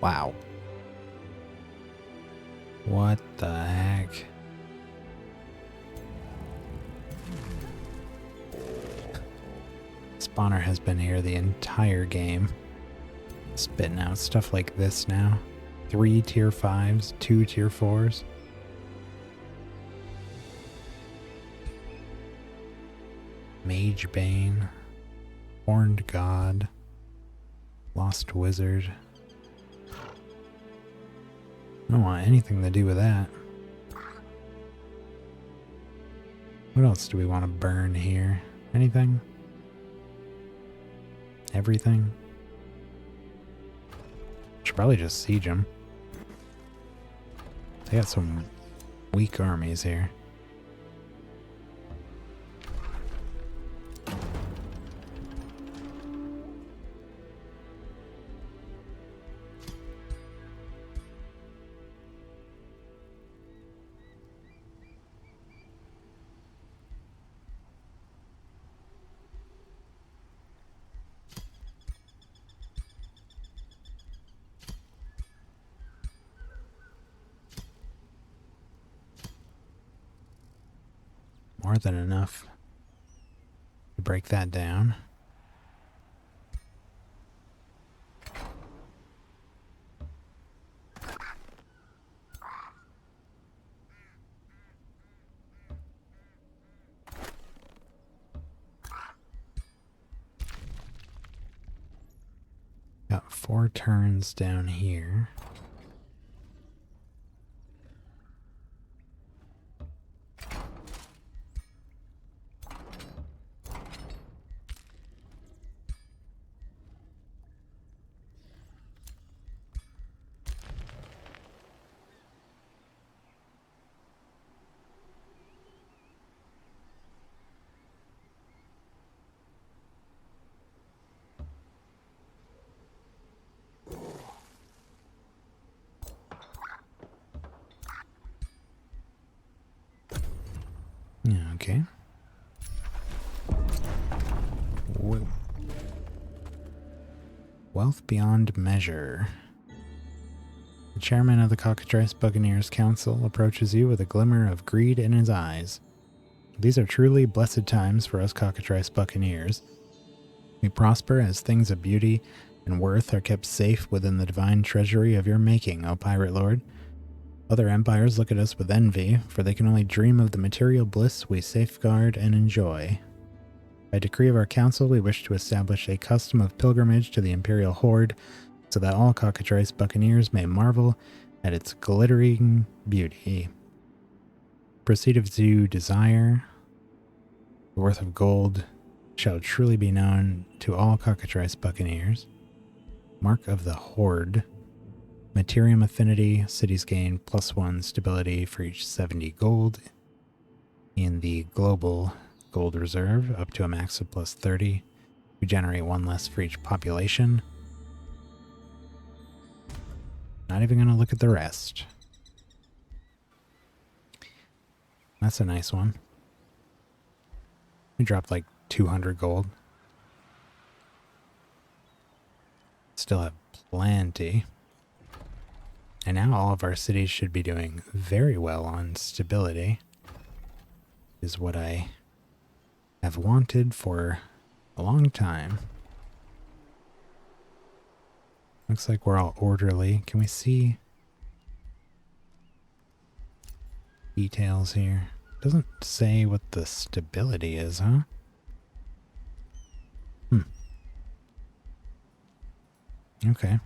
Wow. What the heck? Spawner has been here the entire game. Spitting out stuff like this now. 3 tier 5s, 2 tier 4s. Mage Bane. Horned God. Lost Wizard. I don't want anything to do with that. What else do we want to burn here? Anything? Everything? Should probably just siege them. They got some weak armies here. More than enough to break that down. Got 4 turns down here. Yeah, okay. Whoa. Wealth beyond measure. The chairman of the Cockatrice Buccaneers Council approaches you with a glimmer of greed in his eyes. These are truly blessed times for us Cockatrice Buccaneers. We prosper as things of beauty and worth are kept safe within the divine treasury of your making, O Pirate Lord. Other empires look at us with envy, for they can only dream of the material bliss we safeguard and enjoy. By decree of our council, we wish to establish a custom of pilgrimage to the Imperial Horde, so that all Cockatrice Buccaneers may marvel at its glittering beauty. Proceed as you desire. The worth of gold shall truly be known to all Cockatrice Buccaneers. Mark of the Horde. Materium affinity, cities gain +1 stability for each 70 gold. In the global gold reserve, up to a max of +30. We generate 1 less for each population. Not even going to look at the rest. That's a nice one. We dropped like 200 gold. Still have plenty. And now all of our cities should be doing very well on stability. Is what I have wanted for a long time. Looks like we're all orderly. Can we see? details here. Doesn't say what the stability is, huh? Hmm. Okay.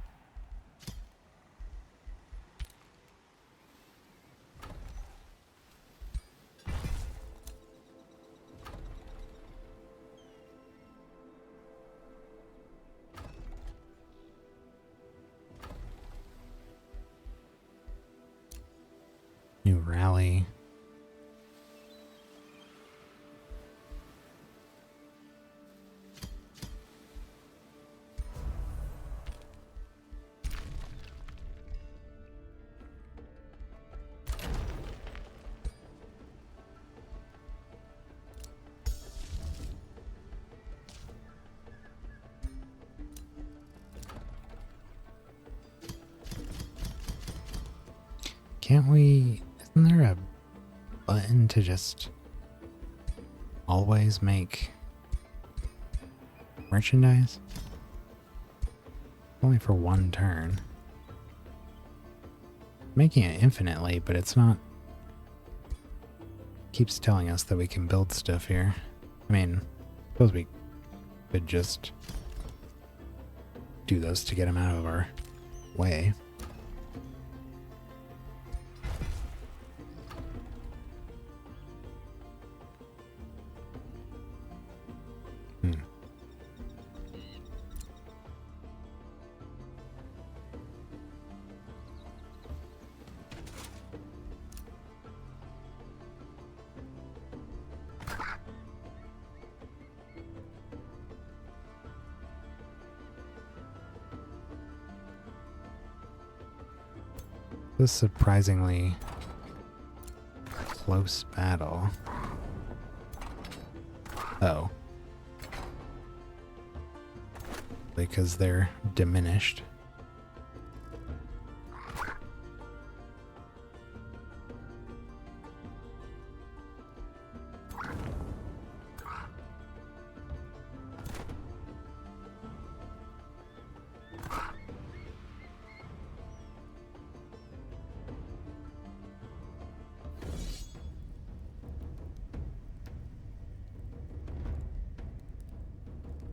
New rally. Can't we... Isn't there a button to just always make merchandise? Only for one turn. Making it infinitely, but it's not... Keeps telling us that we can build stuff here. I mean, I suppose we could just do those to get them out of our way. This surprisingly close battle. Oh. Because they're diminished.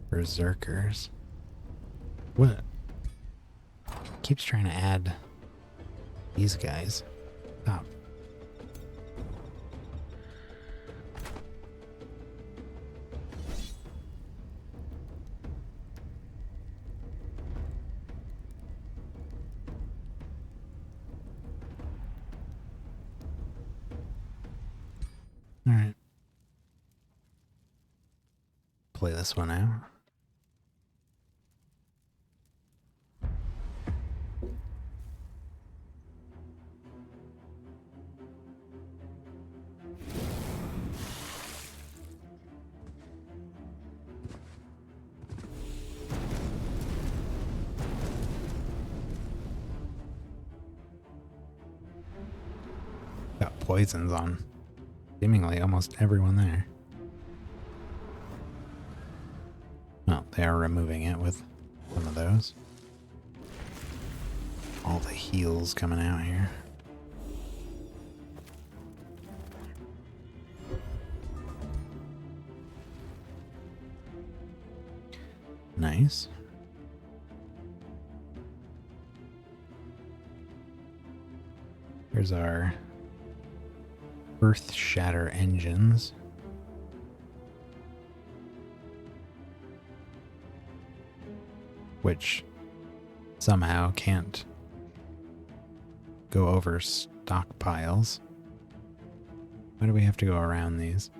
Berserkers. What? Keeps trying to add these guys. Stop. All right. Play this one out. Got poisons on seemingly almost everyone there. Well, they are removing it with one of those. All the heals coming out here. Nice. Here's our Earth Shatter engines. Which somehow can't go over stockpiles. Why do we have to go around these?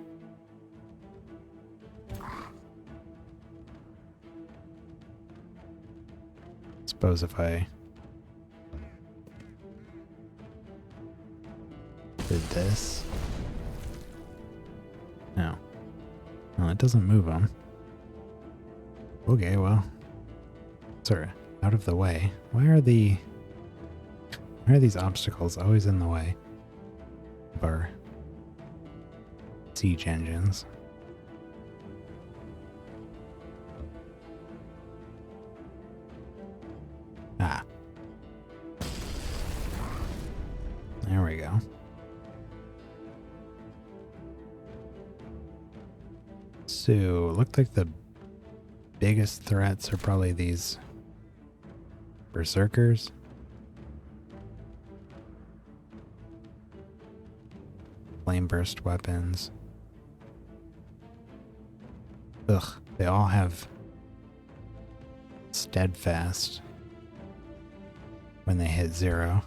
Suppose if I did this. No. Well, it doesn't move them. Okay, well. Sort of out of the way. Why are these obstacles always in the way of our siege engines? Ah. There we go. So, looked like the biggest threats are probably these berserkers. Flame burst weapons. Ugh, they all have steadfast when they hit 0.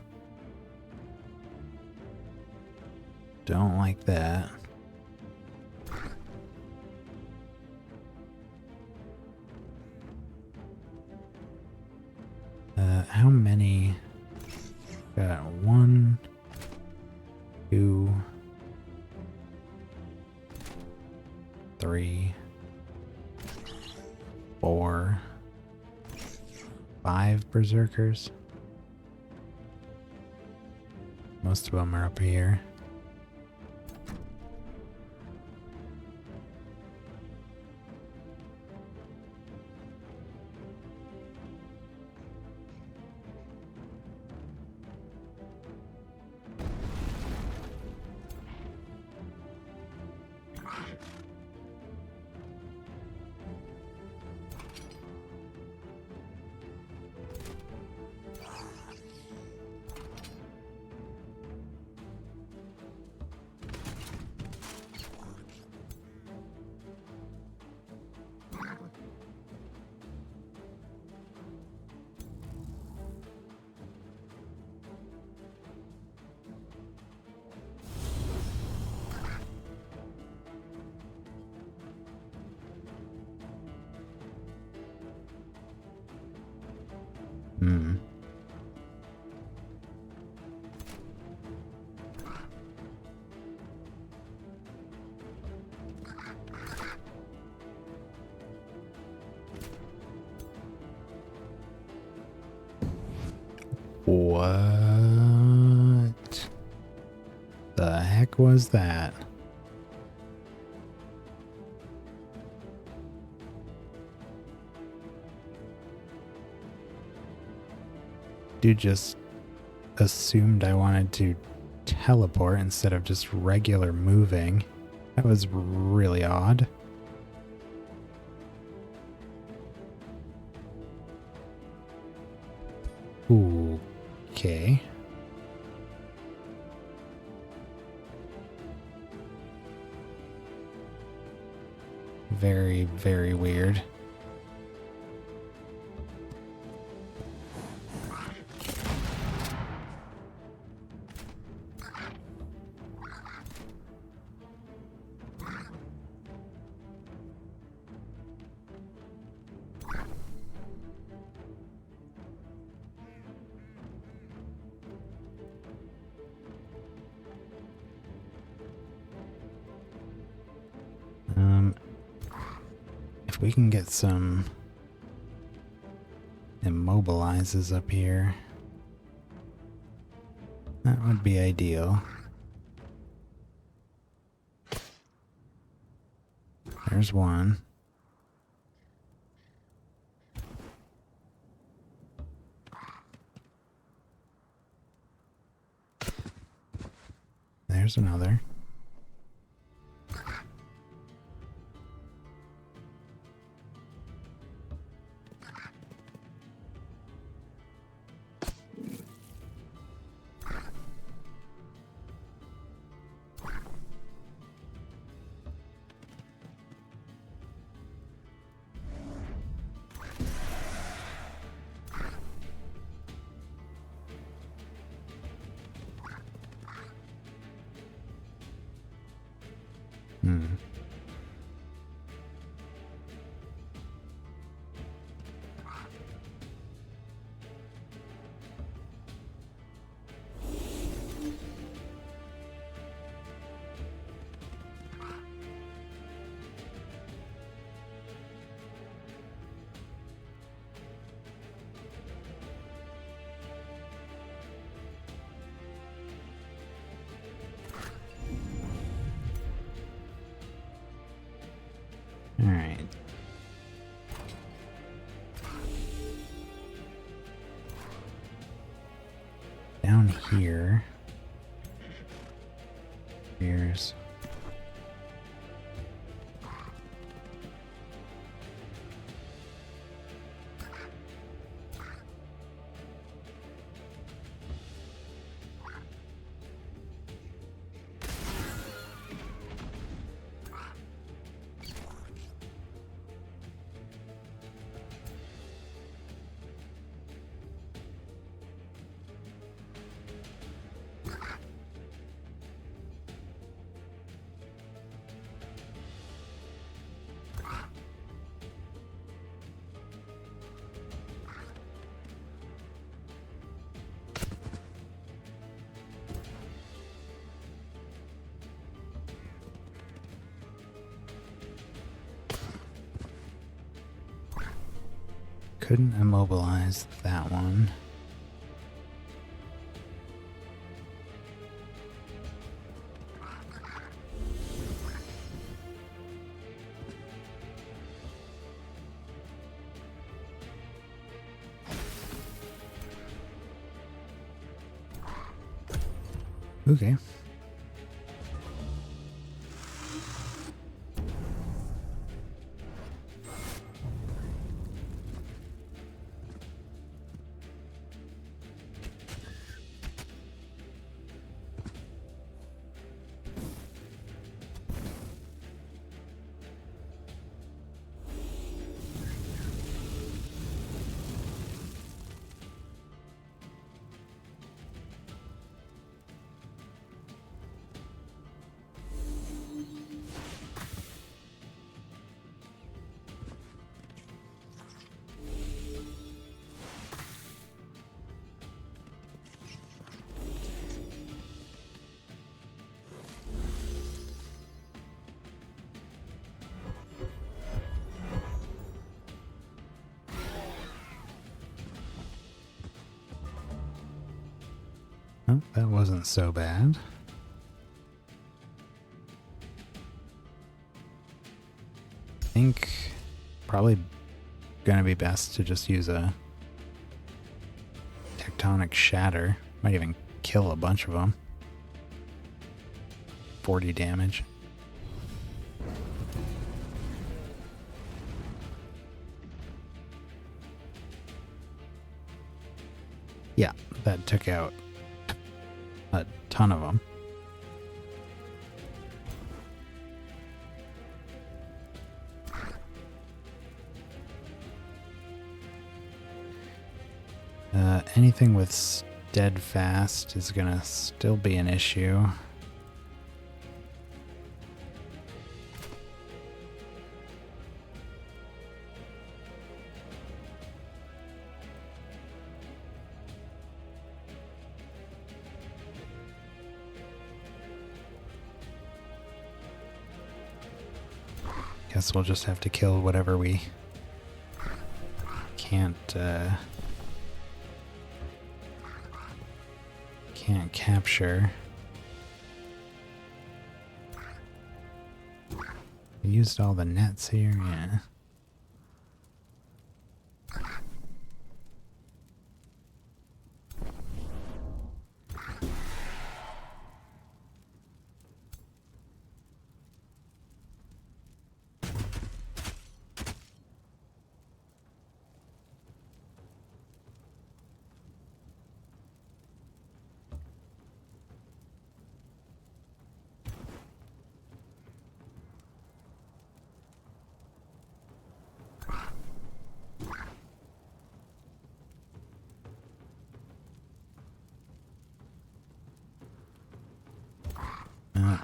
Don't like that. How many? Got 1, 2, 3, 4, 5 berserkers. Most of them are up here. Hmm. What the heck was that? Dude just assumed I wanted to teleport instead of just regular moving. That was really odd. Okay. Very, very weird. If we can get some immobilizes up here, that would be ideal. There's one. There's another. All right. Down here. Here's couldn't immobilize that one. Okay. Oh, that wasn't so bad. I think probably gonna be best to just use a tectonic shatter. Might even kill a bunch of them. 40 damage. Yeah, that took out a ton of them. Anything with steadfast is gonna still be an issue. Guess we'll just have to kill whatever we can't capture. We used all the nets here, yeah.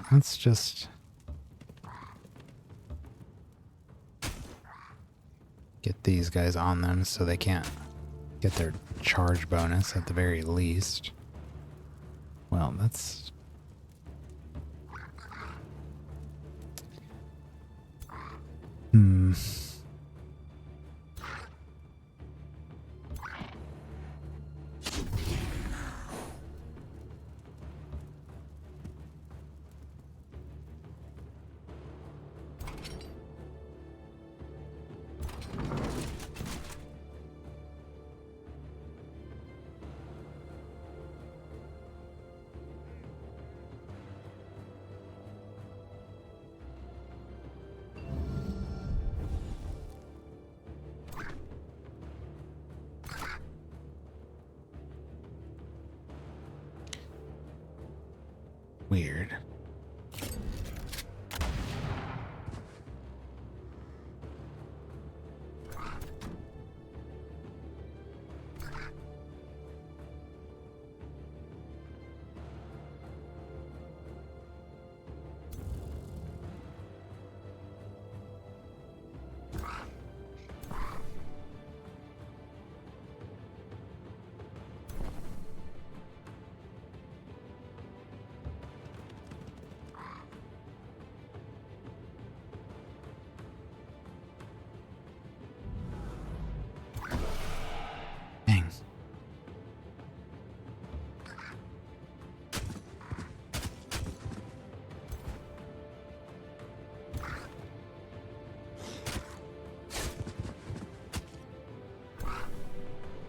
Let's just get these guys on them so they can't get their charge bonus at the very least. Well, that's... weird.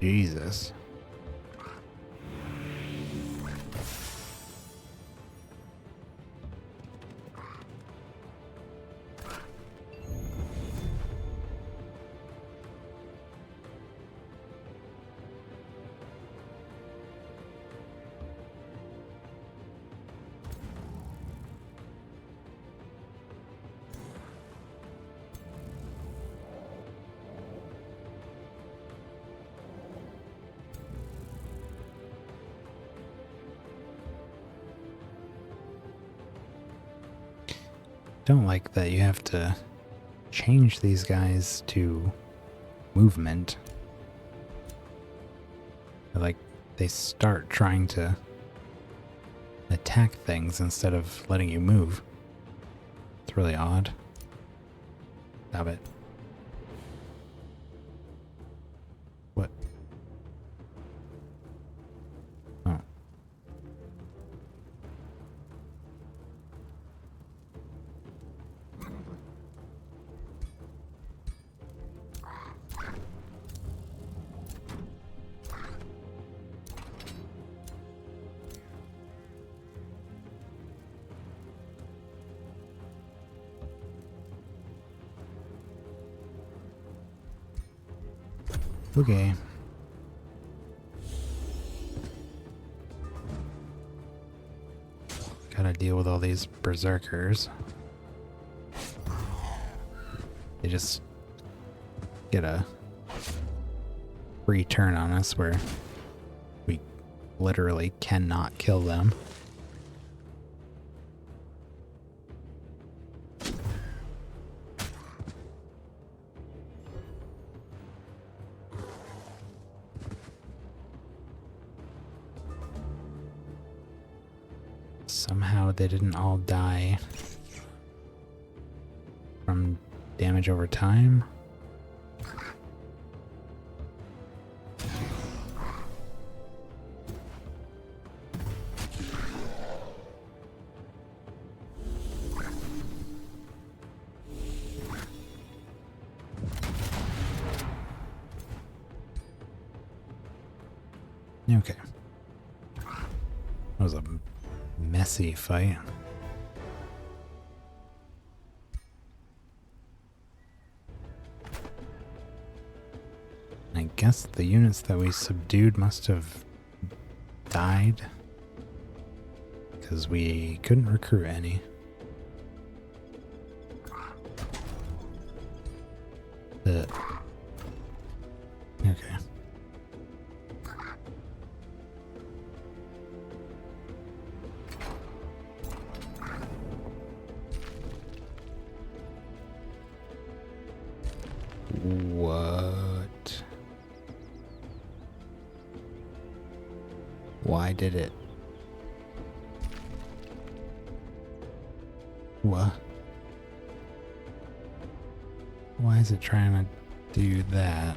Jesus. Don't like that you have to change these guys to movement. Like they start trying to attack things instead of letting you move. It's really odd. Stop it. What? Oh. Okay. Gotta deal with all these berserkers. They just get a free turn on us where we literally cannot kill them. Somehow they didn't all die from damage over time. Okay. That was a messy fight. I guess the units that we subdued must have died because we couldn't recruit any. Okay. What? Why did it? What? Why is it trying to do that?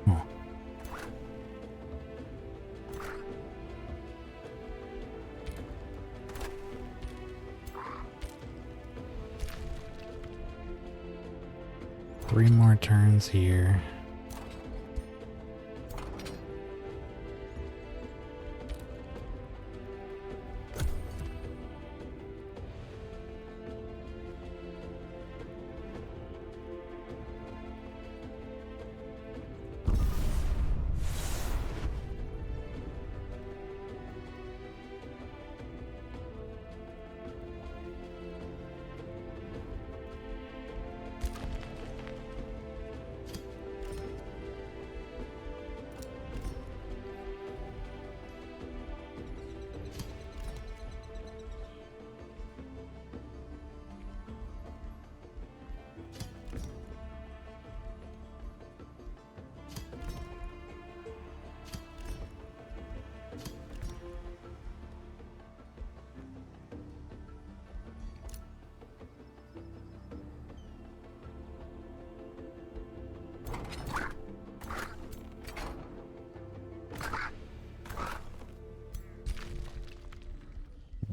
Oh. Three more turns here.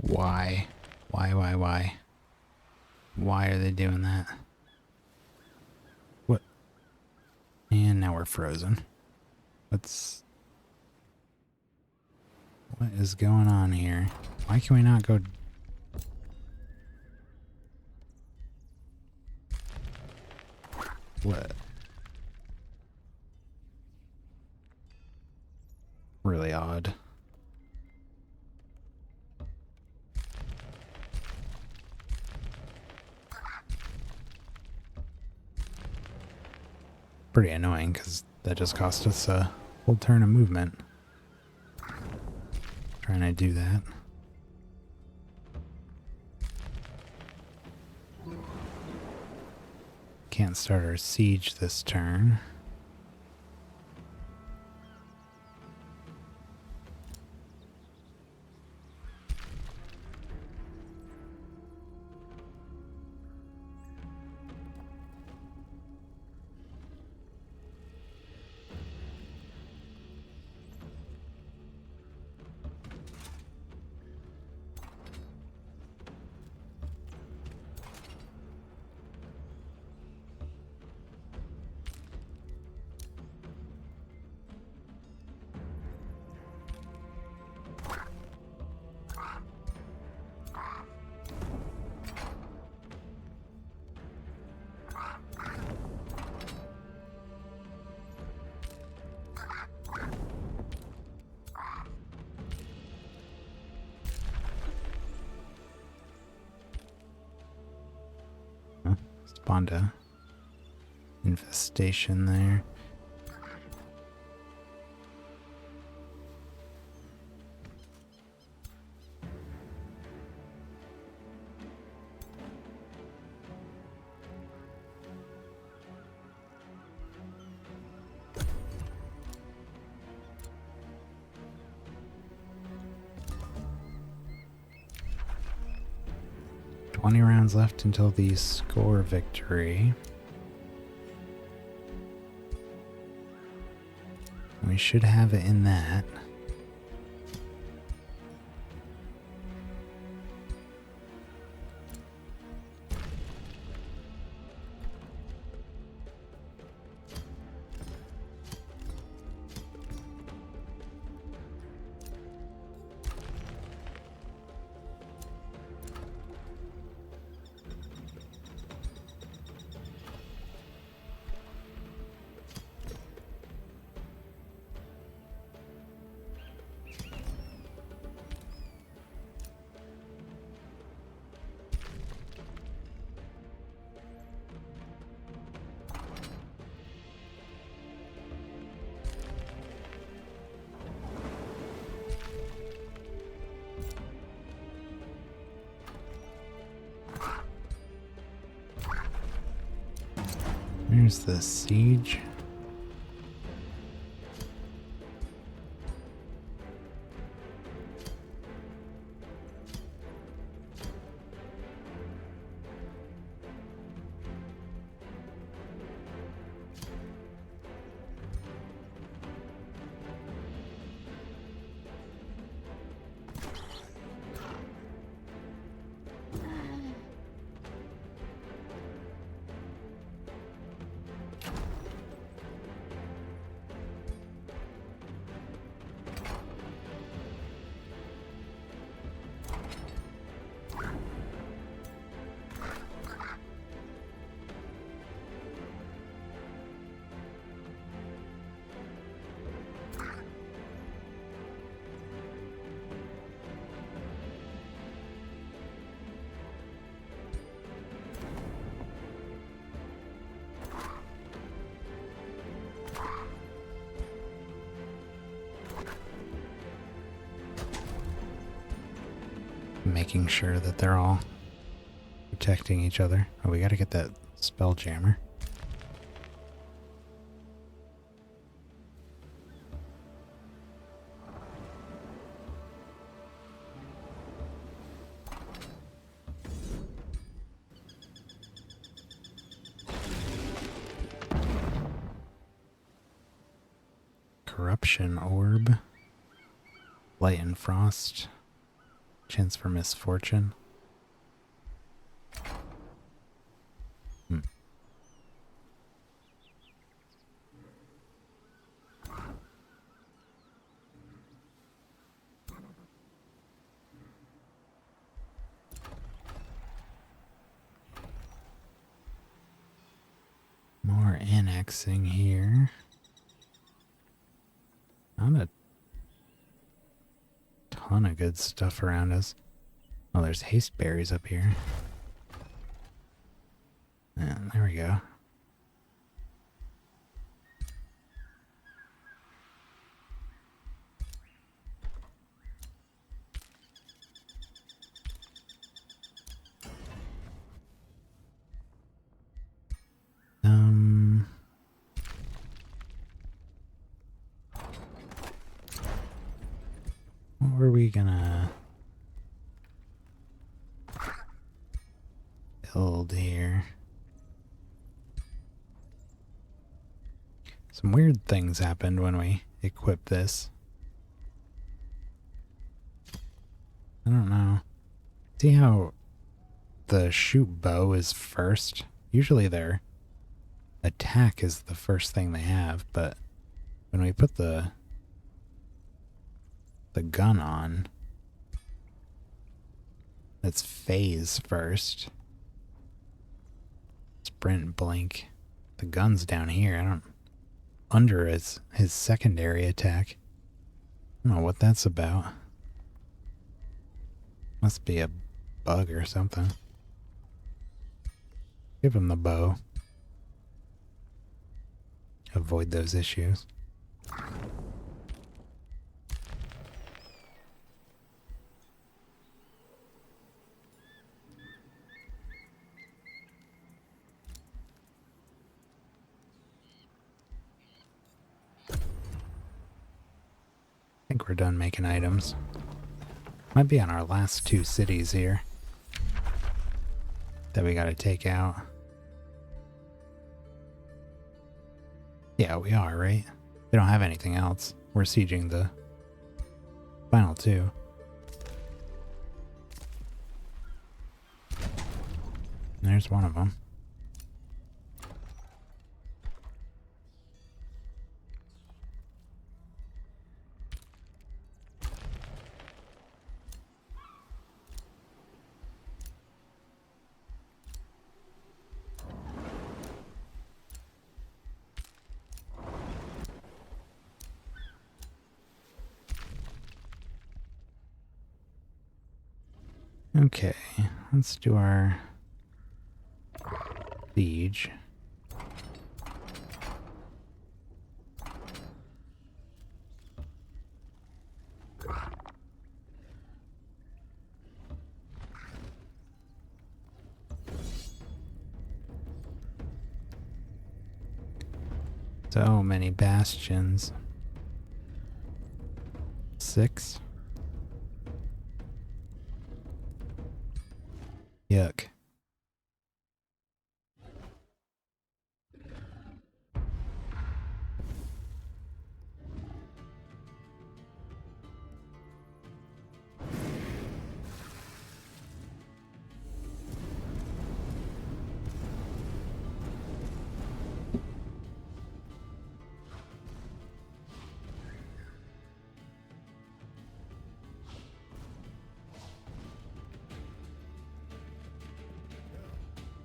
Why? Why? Why are they doing that? we're frozen. What is going on here? Why can we not go? What? Really odd. Pretty annoying because that just cost us a whole turn of movement. Trying to do that. Can't start our siege this turn. Spawned a infestation there. Rounds left until the score victory. We should have it in that. Here's the siege. Making sure that they're all protecting each other. Oh, we gotta get that spell jammer. Corruption orb. Light and frost. Chance for misfortune. annexing here. Not a ton of good stuff around us. Oh, there's haste berries up here. Yeah, there we go. What were we gonna build here? Some weird things happened when we equipped this. I don't know. See how the shoot bow is first? Usually their attack is the first thing they have, but when we put the gun on, it's phase first. Sprint, blink. The gun's down here. I don't... Under his secondary attack. I don't know what that's about. Must be a bug or something. Give him the bow. Avoid those issues. I think we're done making items. Might be on our last two cities here that we gotta take out. Yeah, we are, right? They don't have anything else. We're sieging the final two. There's one of them. Okay, let's do our siege. So many bastions. 6. Yuck.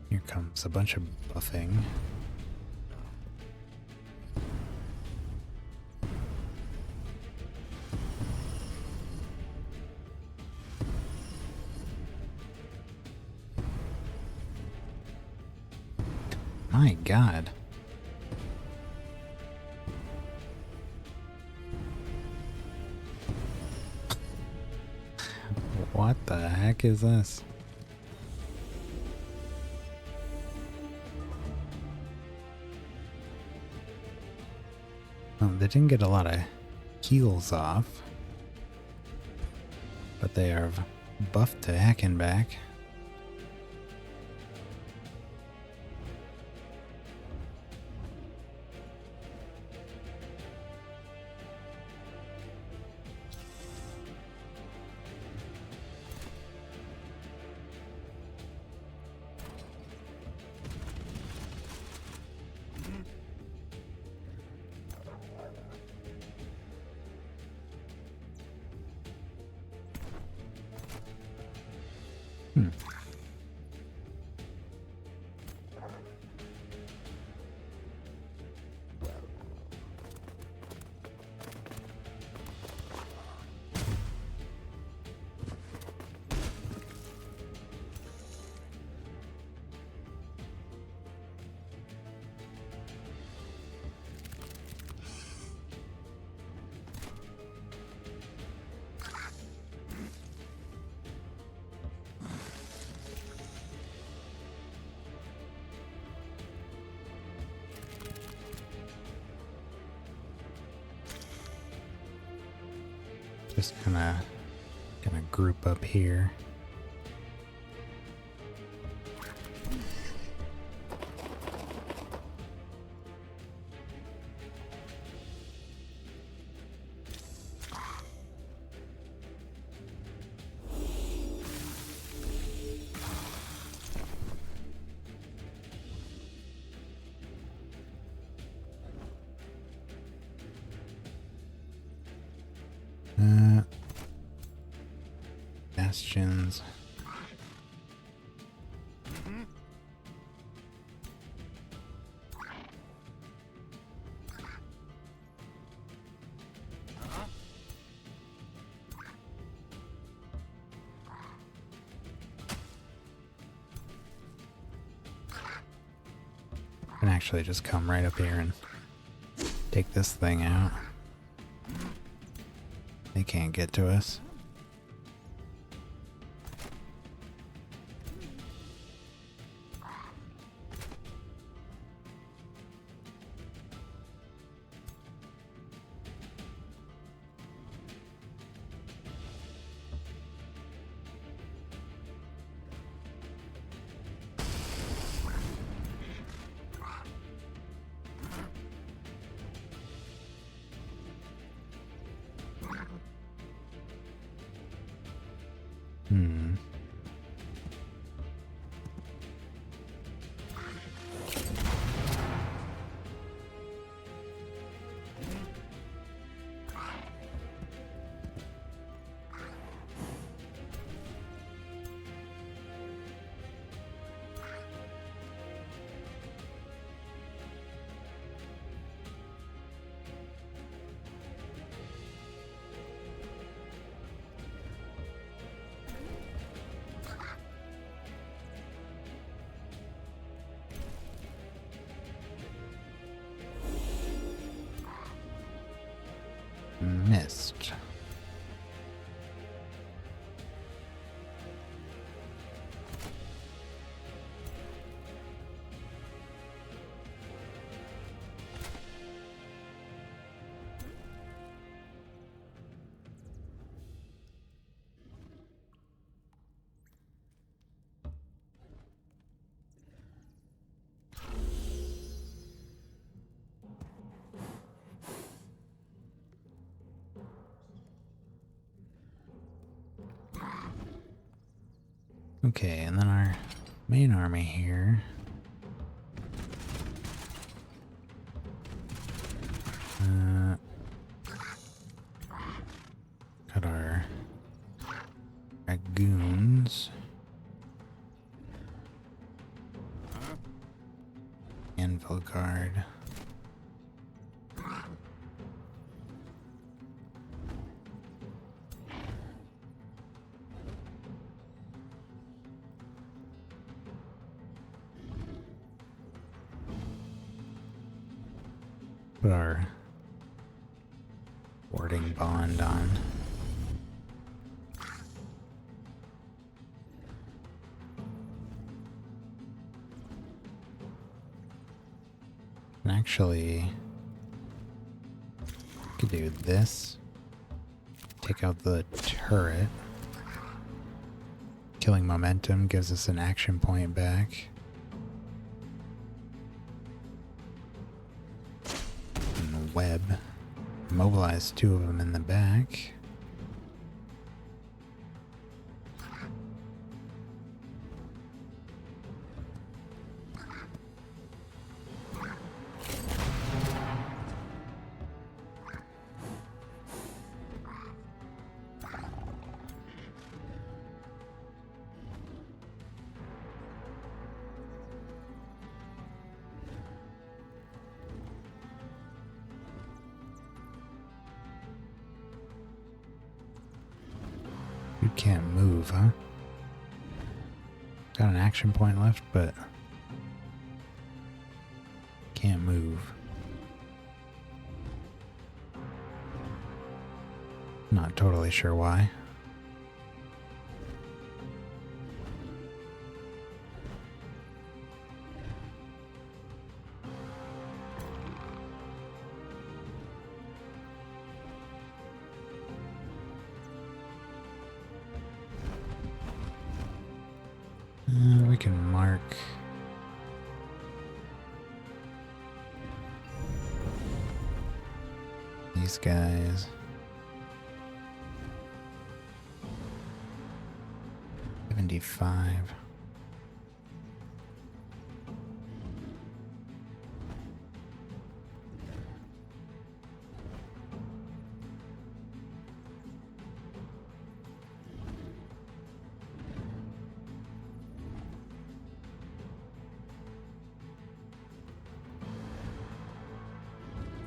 Here comes a bunch of buffing. My God. What the heck is this? Oh, they didn't get a lot of heals off, but they are buffed to heck and back. Hmm. Just gonna group up here. Bastions. I can actually just come right up here and take this thing out. They can't get to us. Missed. Okay, and then our main army here. Got our dragoons. Anvil guard. Put our warding bond on. And actually, could do this. Take out the turret. Killing momentum gives us an action point back. Web. Mobilize two of them in the back. You can't move, huh? Got an action point left, but can't move. Not totally sure why. We can mark these guys. 75.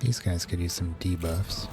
These guys could use some debuffs.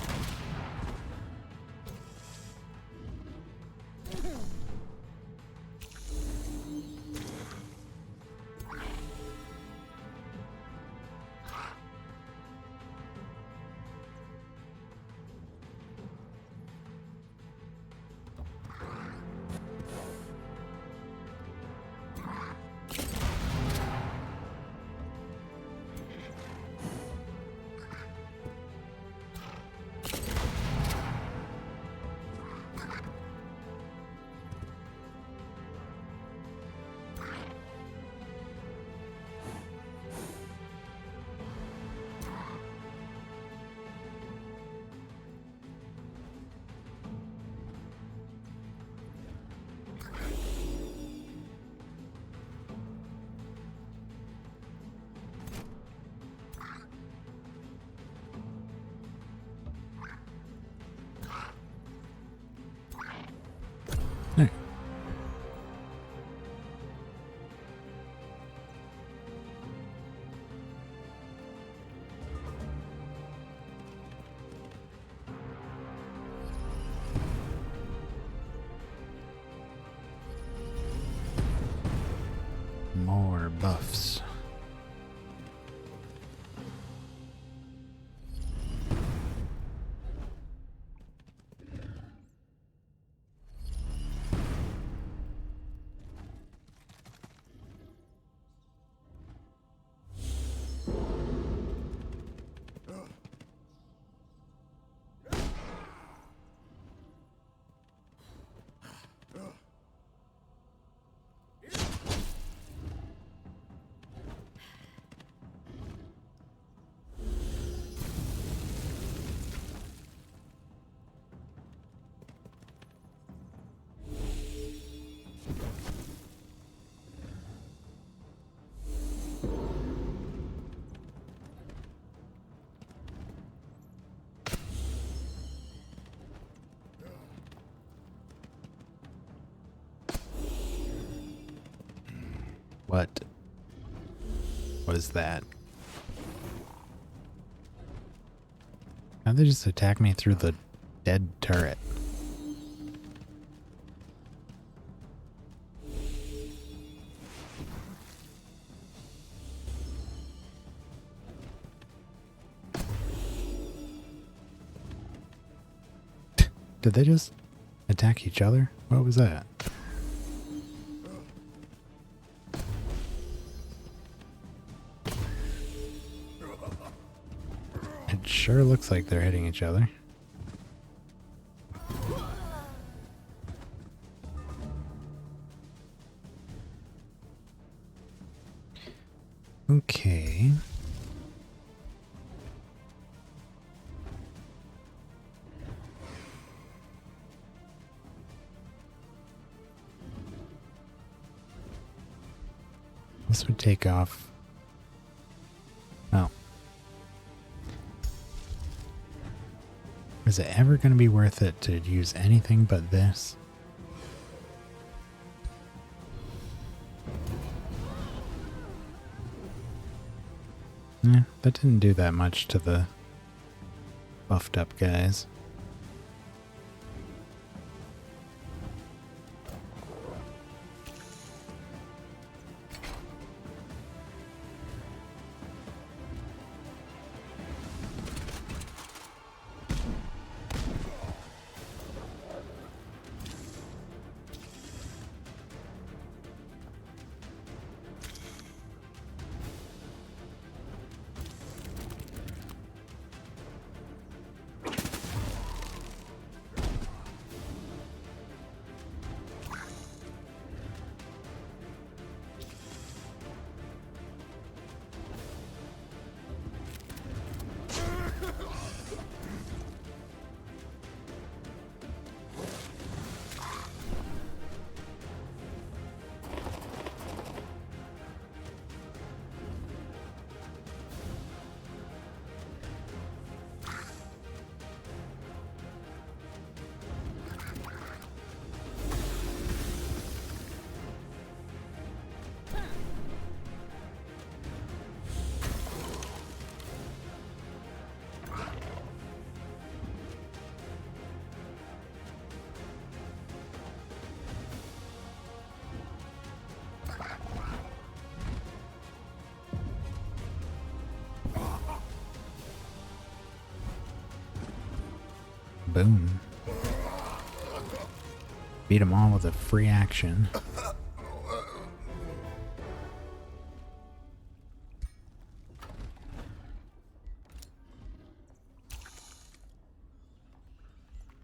There. More buffs. What? What is that? How'd they just attack me through the dead turret? Did they just attack each other? What was that? It sure looks like they're hitting each other. Okay. This would take off. Oh. Is it ever going to be worth it to use anything but this? Yeah, that didn't do that much to the buffed up guys. Boom. Beat them all with a free action.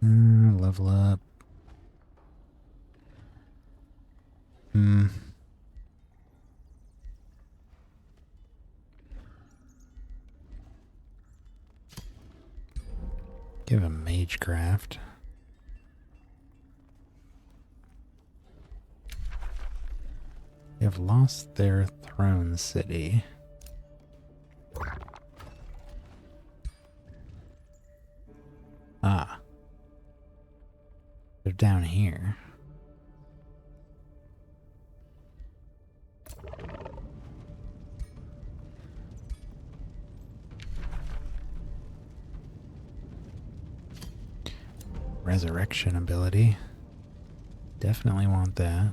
Level up. Give him Magecraft. They have lost their throne city. Ah. They're down here. Resurrection ability. Definitely want that.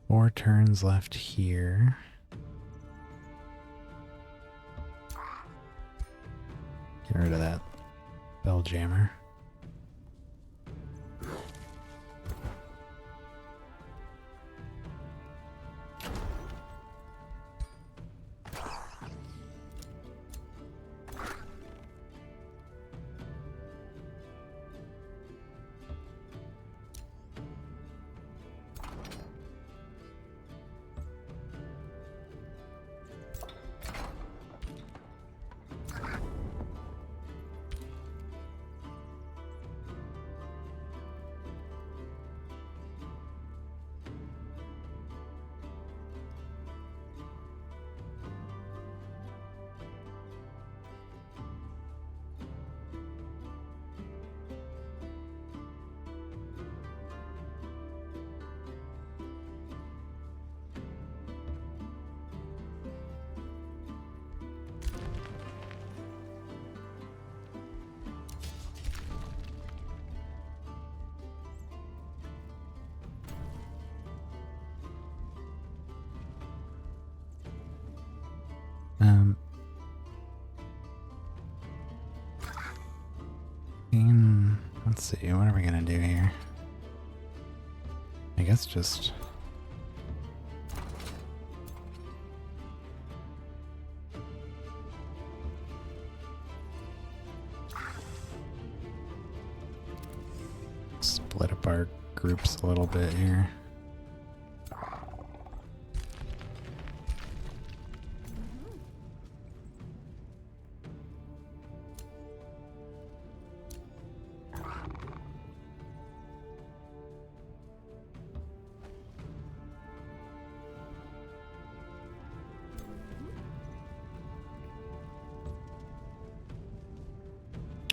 Four turns left here. Get rid of that Belljammer. Let's see, what are we gonna do here? I guess just split up our groups a little bit here.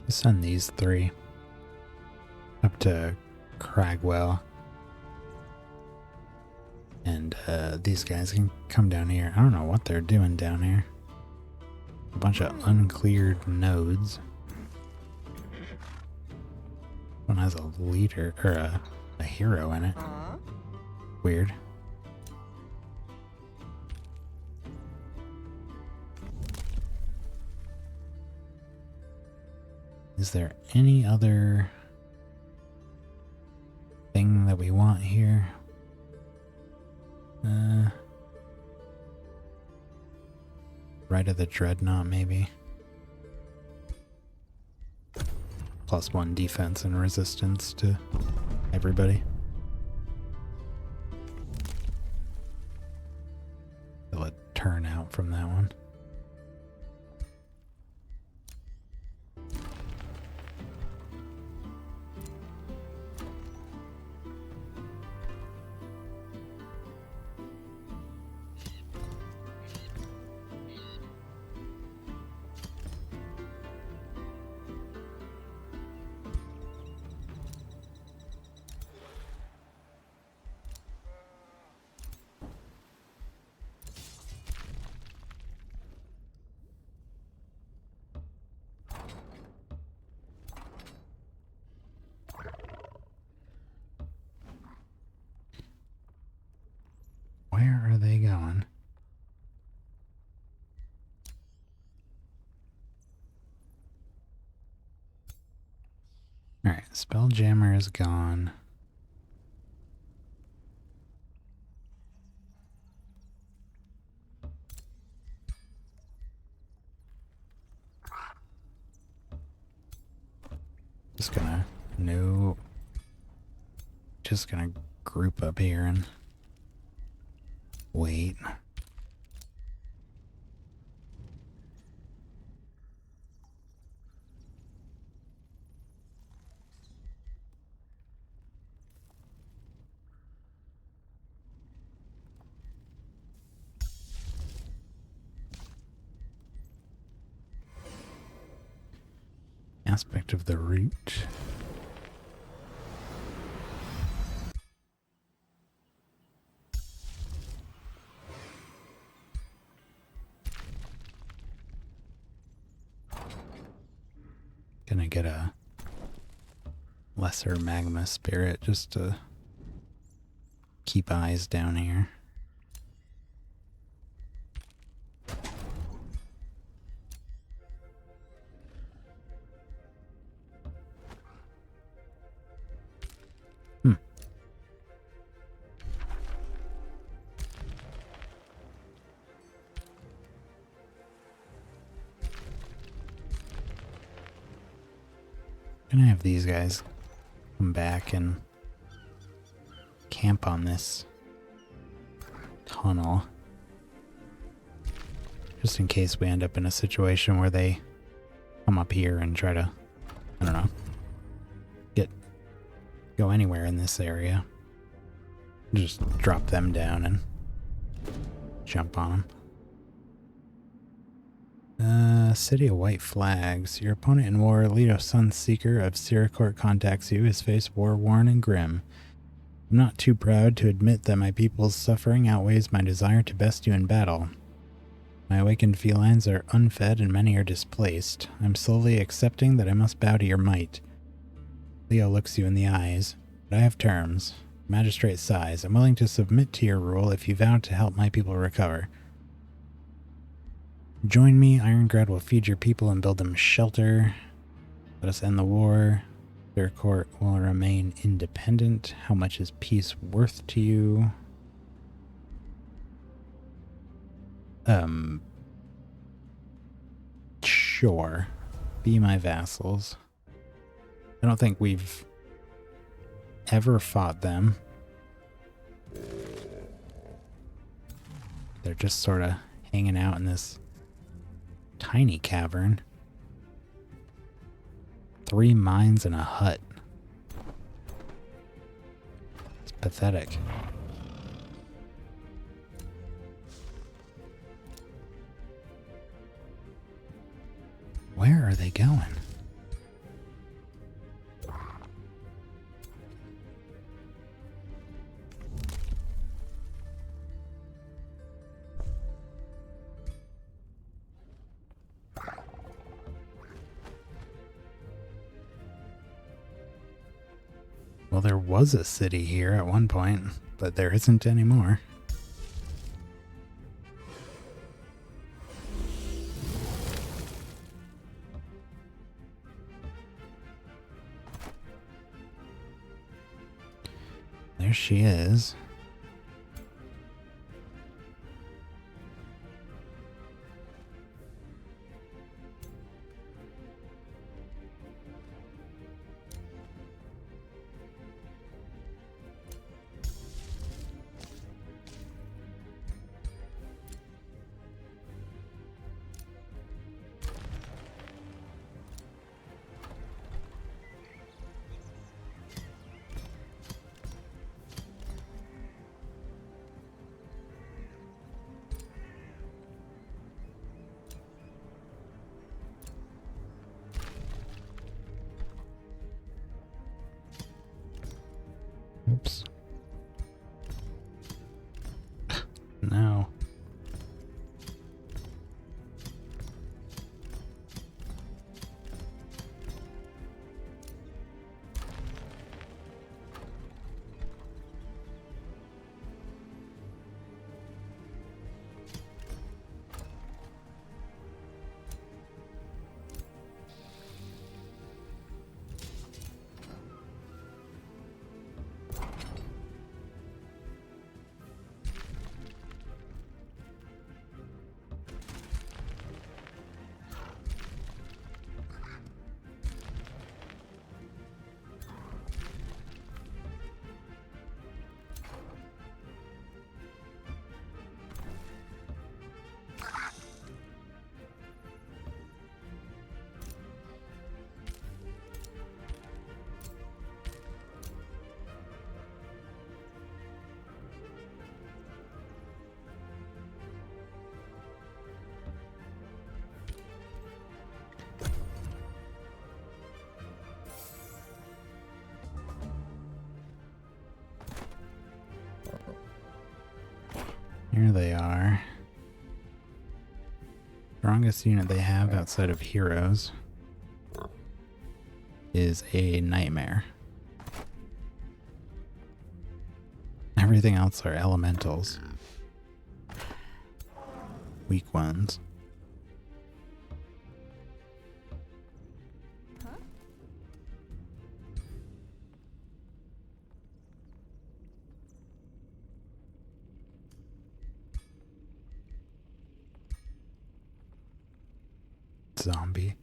Send these three up to Cragwell. And these guys can come down here. I don't know what they're doing down here. A bunch of uncleared nodes. One has a leader, or a hero in it. Weird. Is there any other thing that we want here? Right of the Dreadnought, maybe. +1 defense and resistance to everybody. They'll turn out from that one. Alright, Spelljammer is gone. Just gonna... No. Just gonna group up here and... wait. Aspect of the route. Gonna get a lesser magma spirit just to keep eyes down here. Gonna have these guys come back and camp on this tunnel. Just in case we end up in a situation where they come up here and try to, I don't know, go anywhere in this area. Just drop them down and jump on them. City of White Flags. Your opponent in war, Leto Sunseeker of Siracourt, contacts you. His face war-worn and grim. I'm not too proud to admit that my people's suffering outweighs my desire to best you in battle. My awakened felines are unfed and many are displaced. I'm slowly accepting that I must bow to your might. Leo looks you in the eyes. But I have terms. Magistrate sighs. I'm willing to submit to your rule if you vow to help my people recover. Join me. Irongrad will feed your people and build them shelter. Let us end the war. Their court will remain independent. How much is peace worth to you? Sure. Be my vassals. I don't think we've ever fought them. They're just sort of hanging out in this tiny cavern. 3 mines and a hut. It's pathetic. Where are they going? Well, there was a city here at one point, but there isn't anymore. There she is. There they are. Strongest unit they have outside of heroes is a nightmare. Everything else are elementals. Weak ones. Zombie.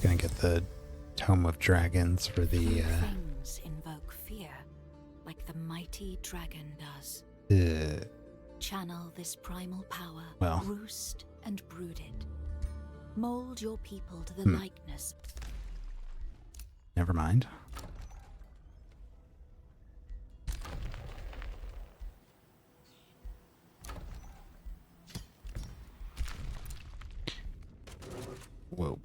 Gonna get the Tome of Dragons for the things invoke fear, like the mighty dragon does. Channel this primal power, well, roost and brood it. Mold your people to the likeness. Never mind. Whoa.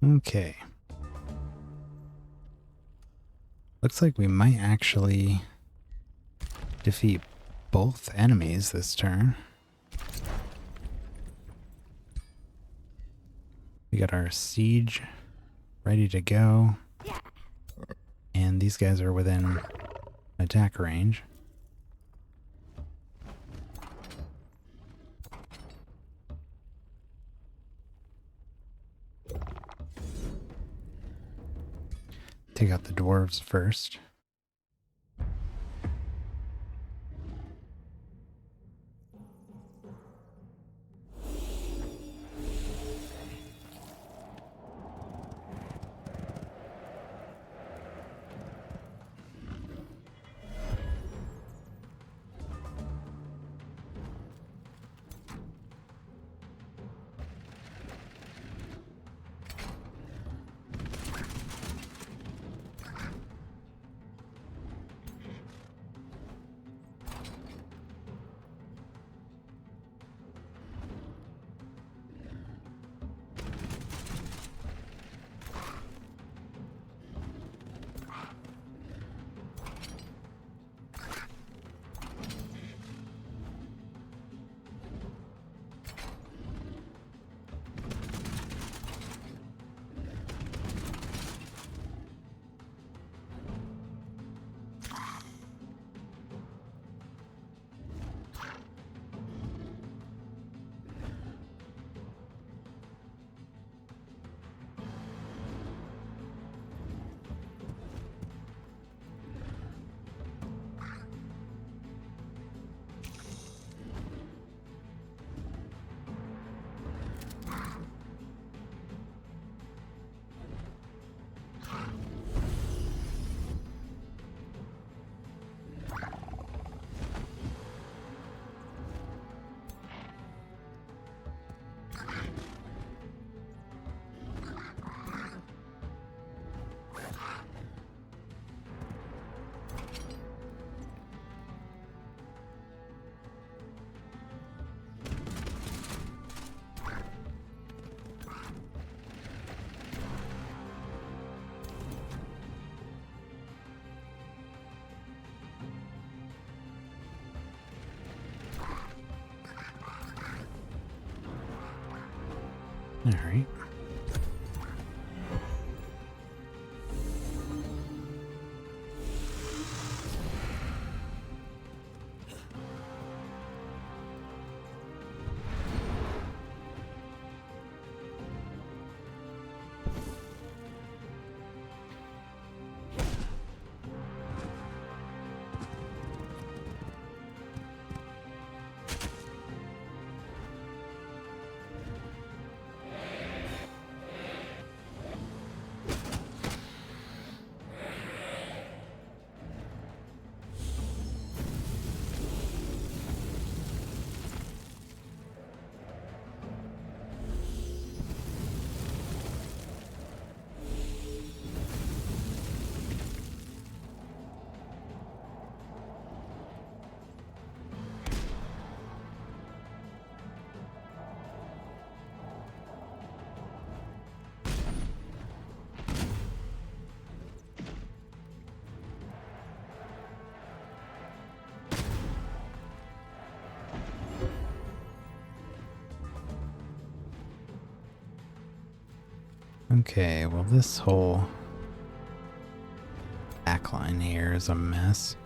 Okay. Looks like we might actually defeat both enemies this turn. We got our siege ready to go. And these guys are within attack range. Take out the dwarves first. Alright. Okay, well this whole backline here is a mess.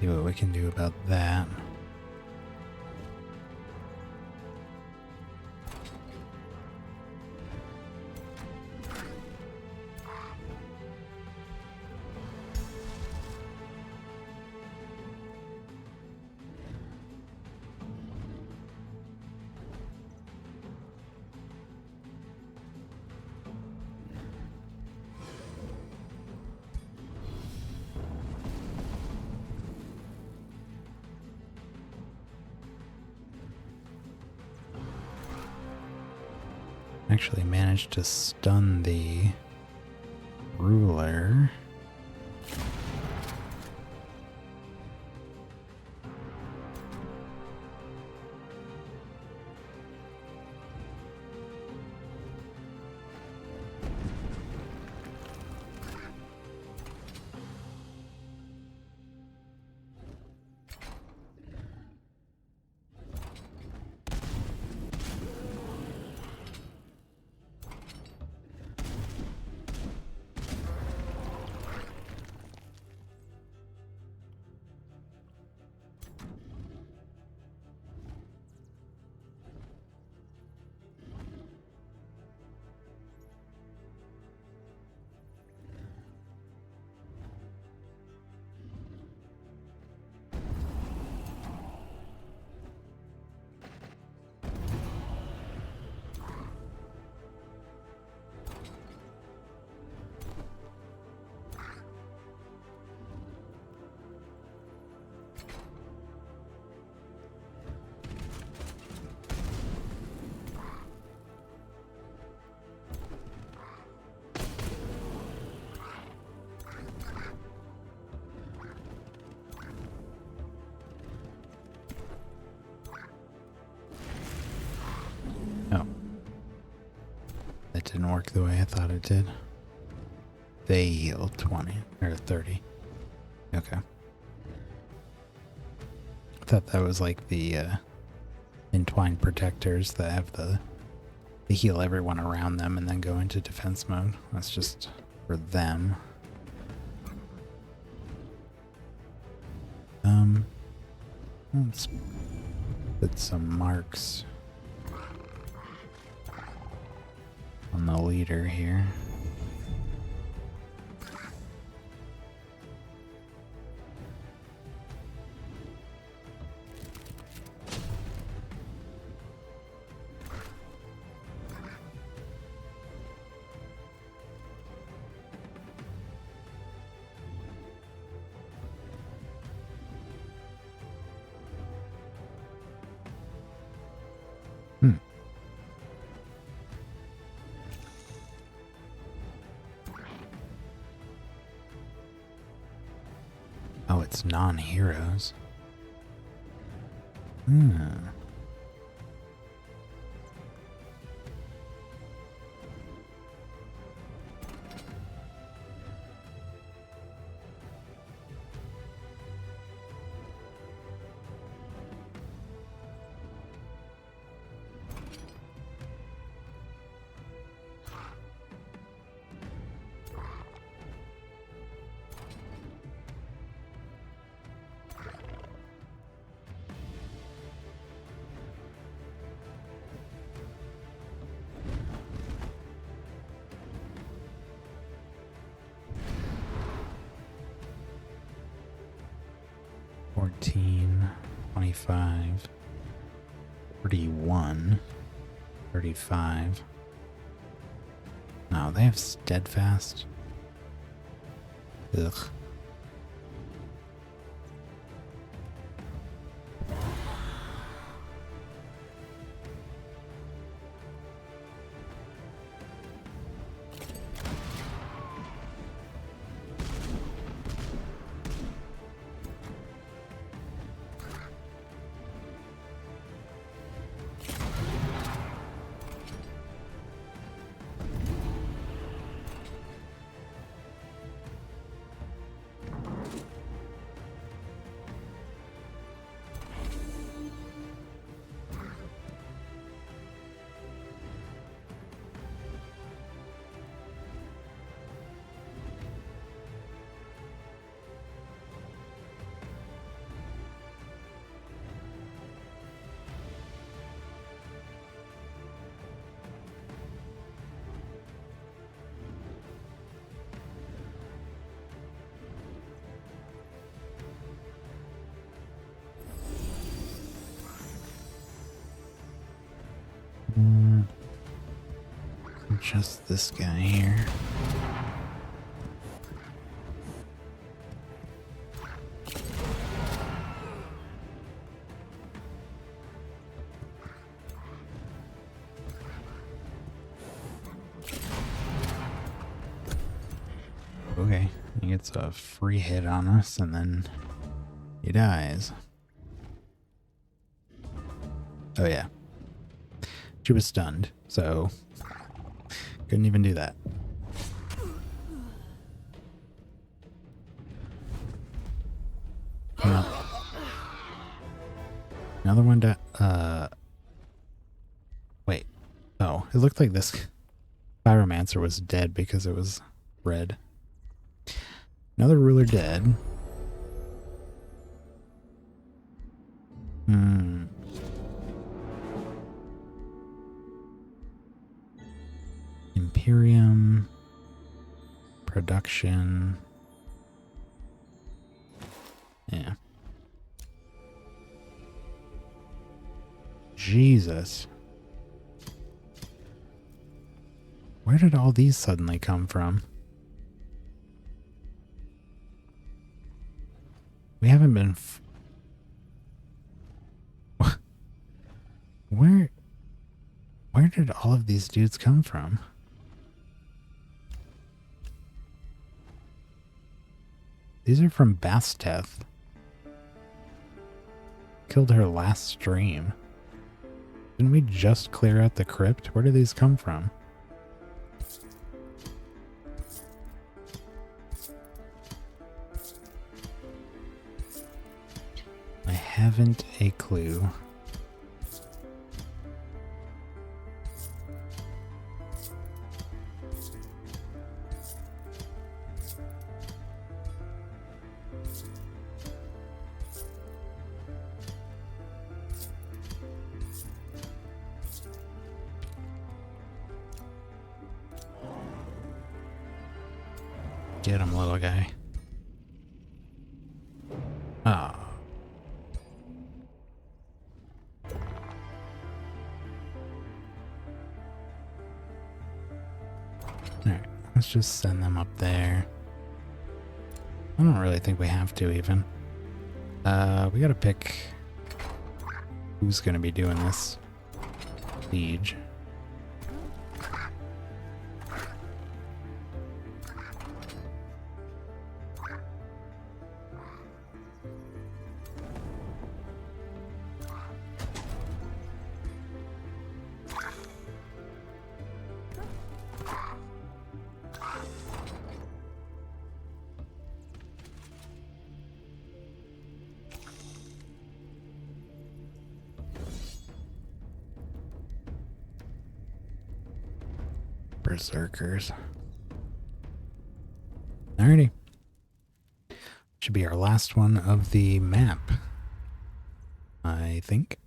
See what we can do about that. Actually managed to stun the ruler. Oh. That didn't work the way I thought it did. They yield 20 or 30. Okay. I thought that was like the entwined protectors that have they heal everyone around them and then go into defense mode. That's just for them. Let's put some marks on the leader here. Oh, it's non-heroes. 14, 25, 41, 35. No, they have steadfast. Ugh. Just this guy here. Okay, he gets a free hit on us and then he dies. Oh yeah. She was stunned, so couldn't even do that. Another one wait. Oh, it looked like this Pyromancer was dead because it was red. Another ruler dead. Imperium. Production. Yeah. Jesus. Where did all these suddenly come from? We haven't been... Where did all of these dudes come from? These are from Basteth. Killed her last stream. Didn't we just clear out the crypt? Where do these come from? I haven't a clue. Get him, little guy. Ah. Alright, let's just send them up there. I don't really think we have to even. We gotta pick who's gonna be doing this siege. Berserkers. Alrighty. Should be our last one of the map, I think.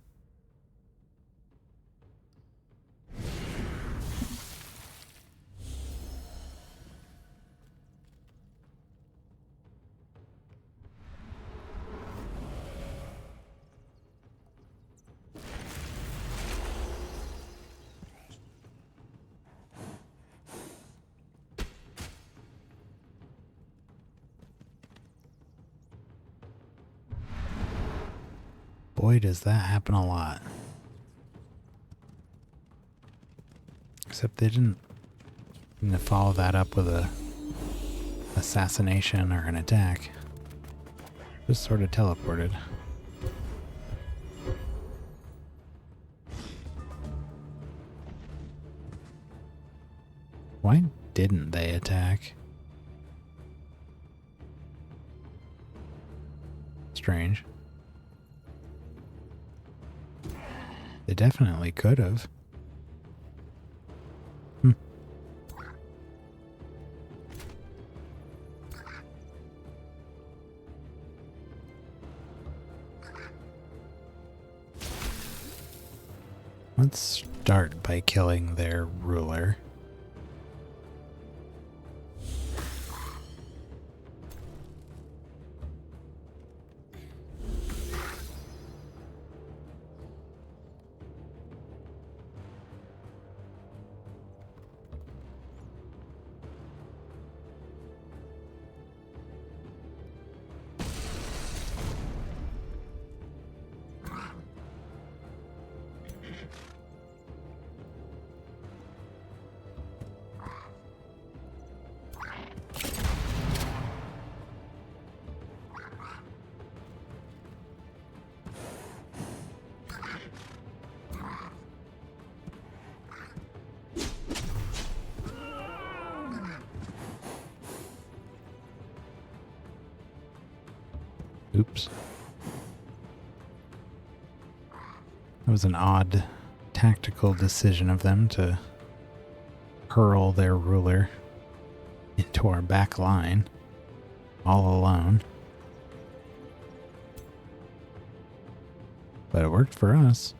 Boy, does that happen a lot. Except they didn't follow that up with a assassination or an attack. Just sort of teleported. Why didn't they attack? Strange. They definitely could have. Let's start by killing their ruler. Oops. It was an odd tactical decision of them to hurl their ruler into our back line all alone. But it worked for us.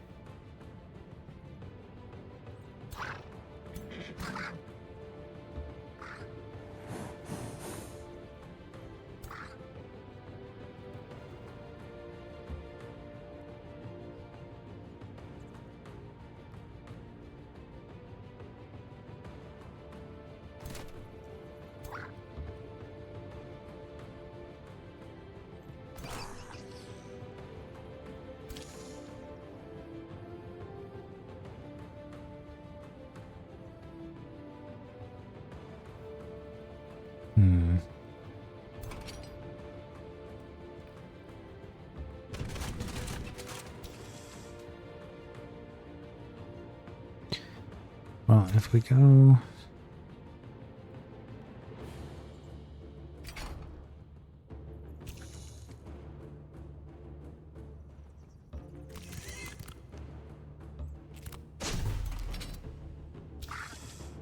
Well, if we go...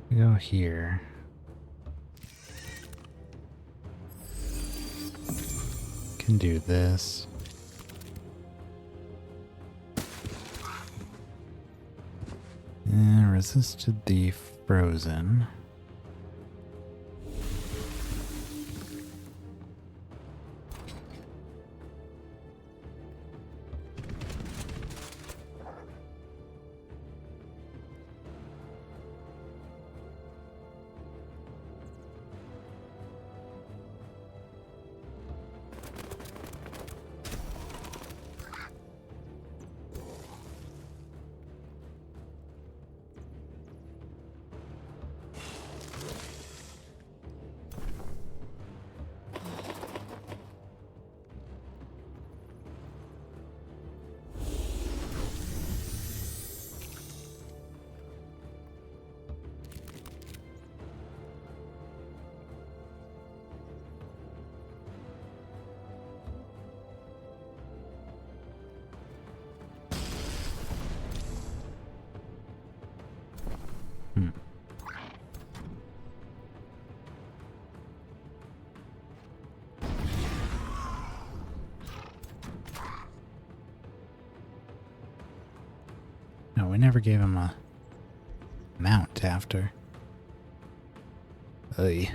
we go here. Can do this. And resisted the frozen. No, we never gave him a mount after. Oy.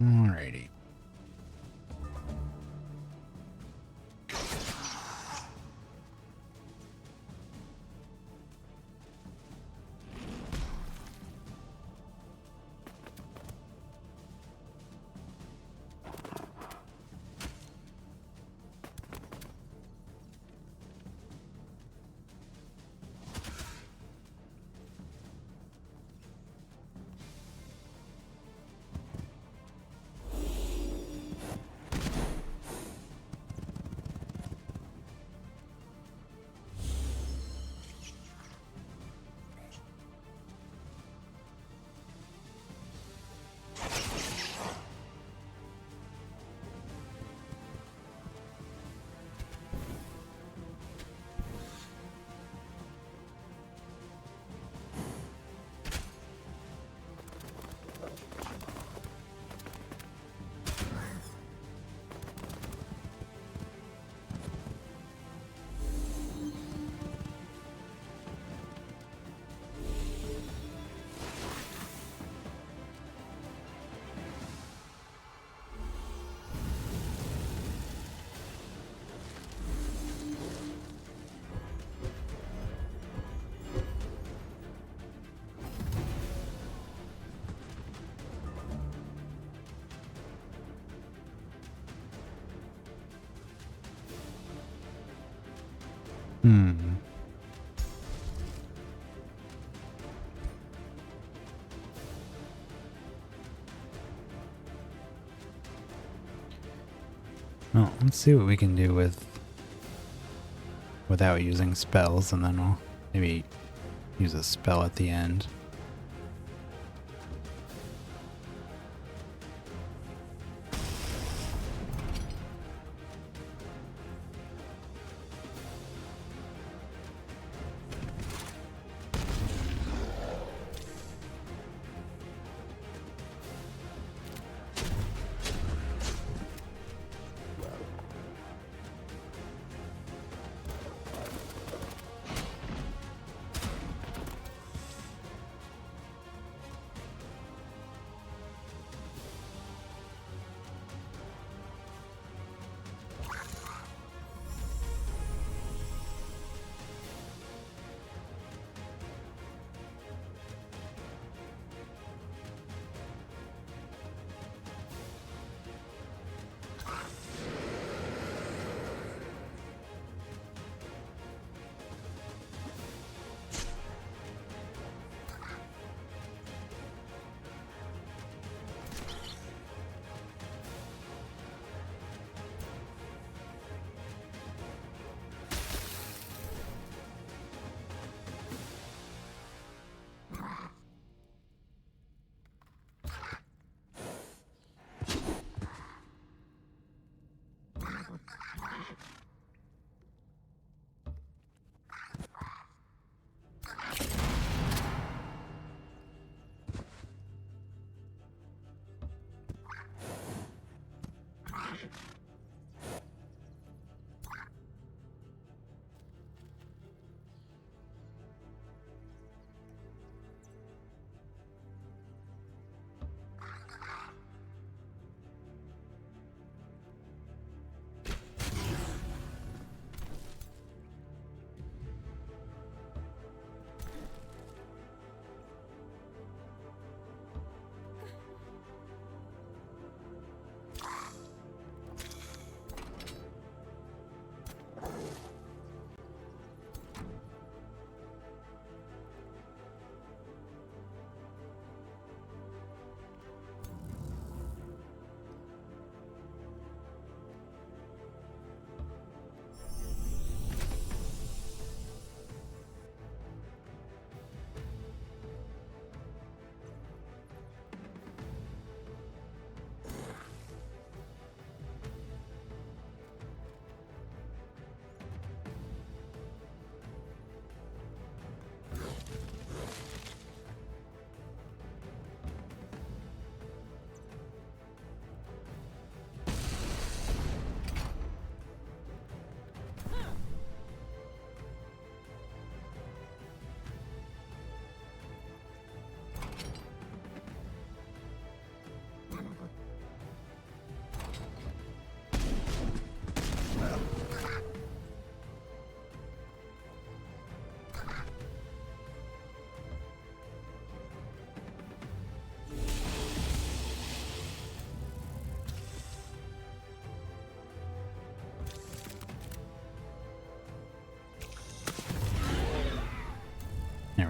Alrighty. Well, let's see what we can do without using spells, and then we'll maybe use a spell at the end.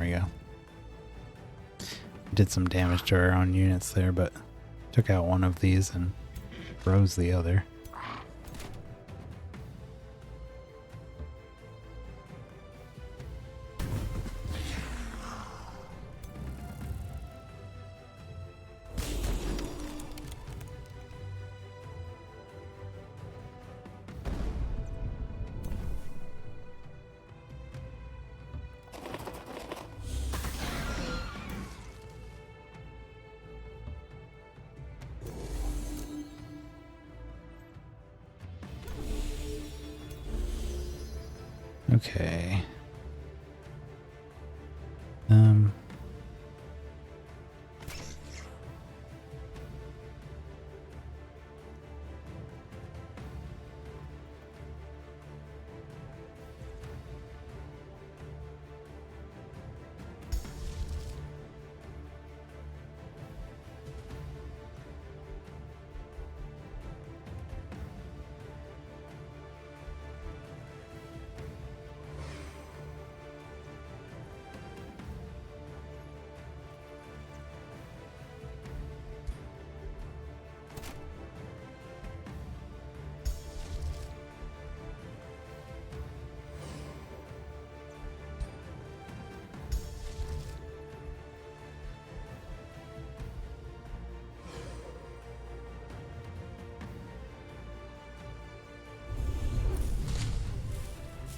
we go. Did some damage to our own units there, but took out one of these and froze the other. Okay.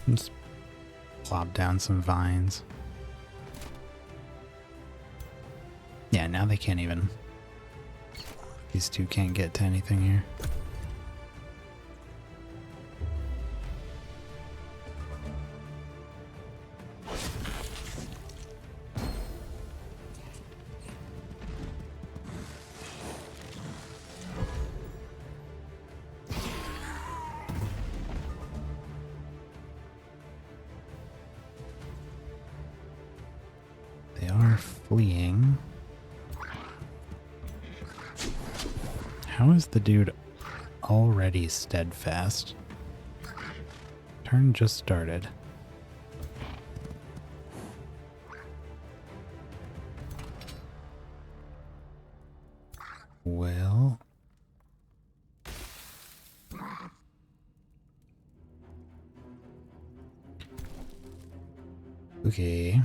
Let's plop down some vines. Yeah, now they can't even... These two can't get to anything here. They are fleeing. How is the dude already steadfast? Turn just started. Well... Okay.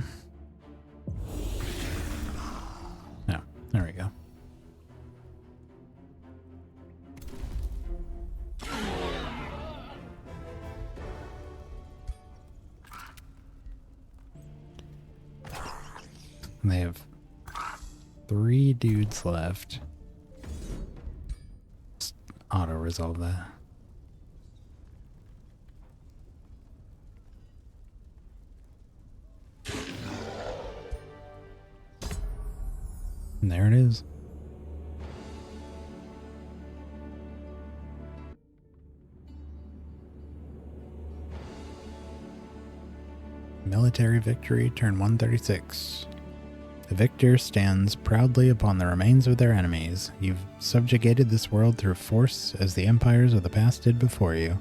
No, there we go. They have 3 dudes left. Just auto-resolve that. And there it is. Military victory, turn 136. The victor stands proudly upon the remains of their enemies. You've subjugated this world through force as the empires of the past did before you.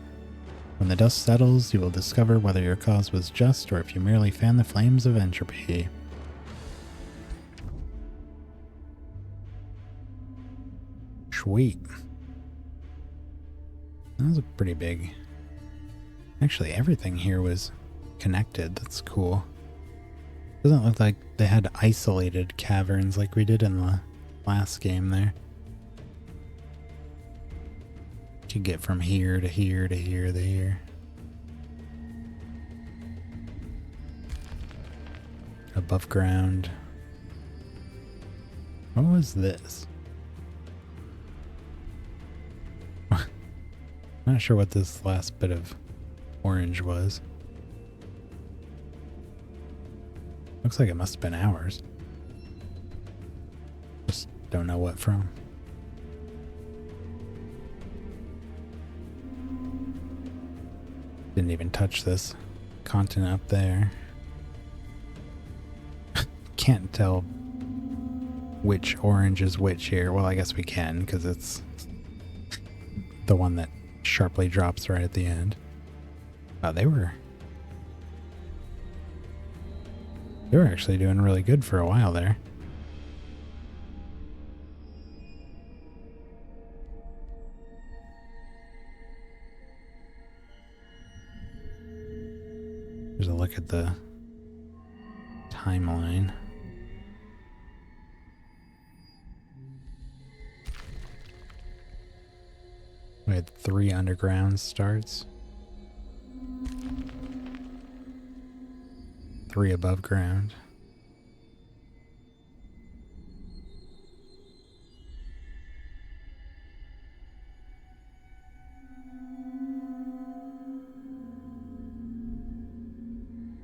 When the dust settles, you will discover whether your cause was just or if you merely fan the flames of entropy. Sweet. That was a pretty big... Actually, everything here was connected. That's cool. Doesn't look like they had isolated caverns like we did in the last game there. Could get from here to here to here to here. Above ground. What was this? Not sure what this last bit of orange was. Looks like it must have been ours. Just don't know what from. Didn't even touch this continent up there. Can't tell which orange is which here. Well, I guess we can because it's the one that sharply drops right at the end. Oh, they were They were actually doing really good for a while there. There's a look at the timeline. We had 3 underground starts. 3 above ground.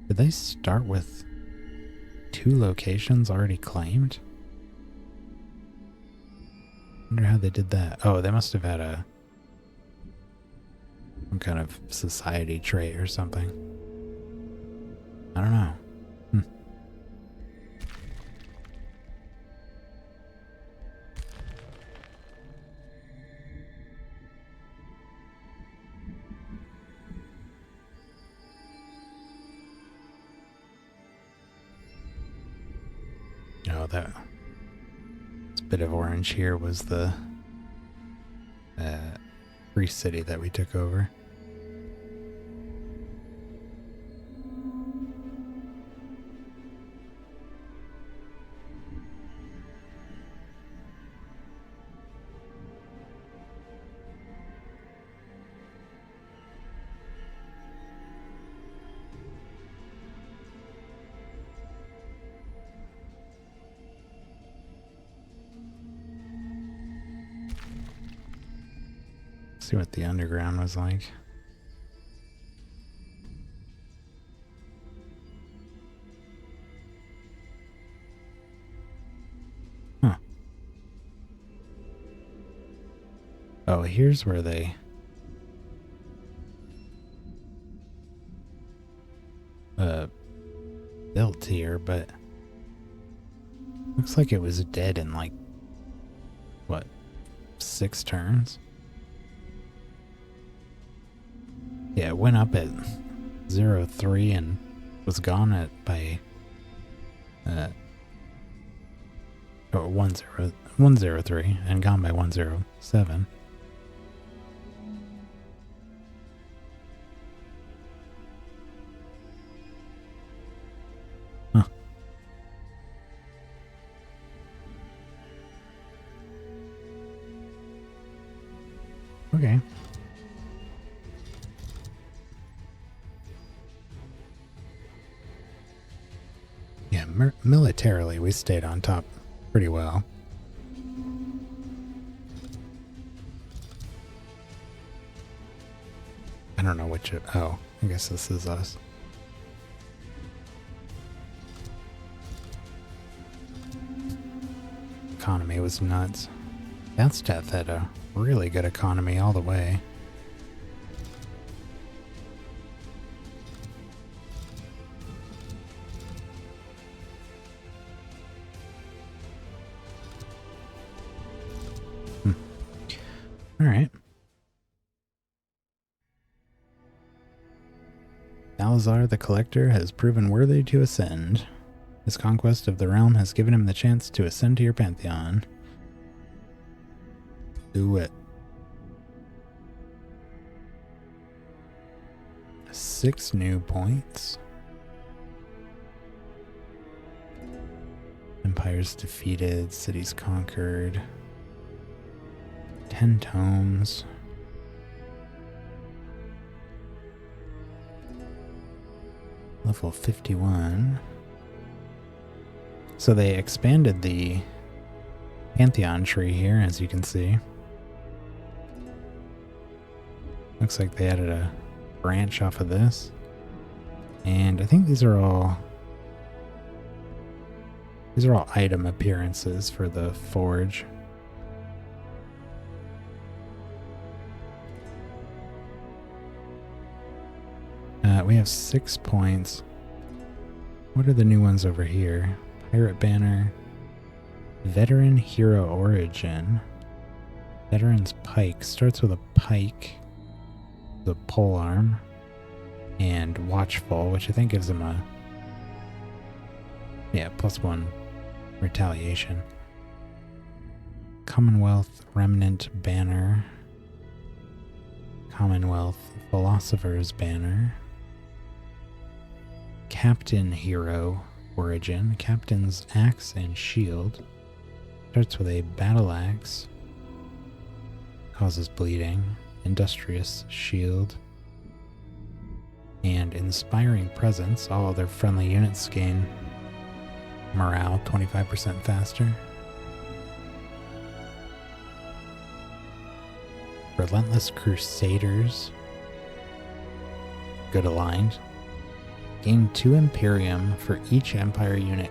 Did they start with 2 locations already claimed? Wonder how they did that. Oh, they must have had some kind of society trait or something. I don't know. Oh, this bit of orange here was the free city that we took over. See what the underground was like. Huh. Oh, here's where they built here, but looks like it was dead in like what, 6 turns? Yeah, it went up at 0-3 and was gone at by 103 and gone by 107. Huh. Okay. Yeah, militarily we stayed on top pretty well. I don't know which. Oh, I guess this is us. Economy was nuts. Death had a really good economy all the way. All right. Salazar the Collector has proven worthy to ascend. His conquest of the realm has given him the chance to ascend to your pantheon. Do it. 6 new points. Empires defeated, cities conquered. 10 tomes. Level 51. So they expanded the Pantheon tree here, as you can see. Looks like they added a branch off of this. And I think these are all item appearances for the forge. We have 6 points. What are the new ones over here? Pirate Banner. Veteran Hero Origin. Veteran's Pike. Starts with a pike. The polearm. 'Arm. And Watchful, which I think gives him a... Yeah, +1 retaliation. Commonwealth Remnant Banner. Commonwealth Philosopher's Banner. Captain Hero Origin. Captain's Axe and Shield. Starts with a battle axe. Causes bleeding. Industrious Shield. And Inspiring Presence. All other friendly units gain morale 25% faster. Relentless Crusaders. Good aligned. Gain 2 Imperium for each Empire unit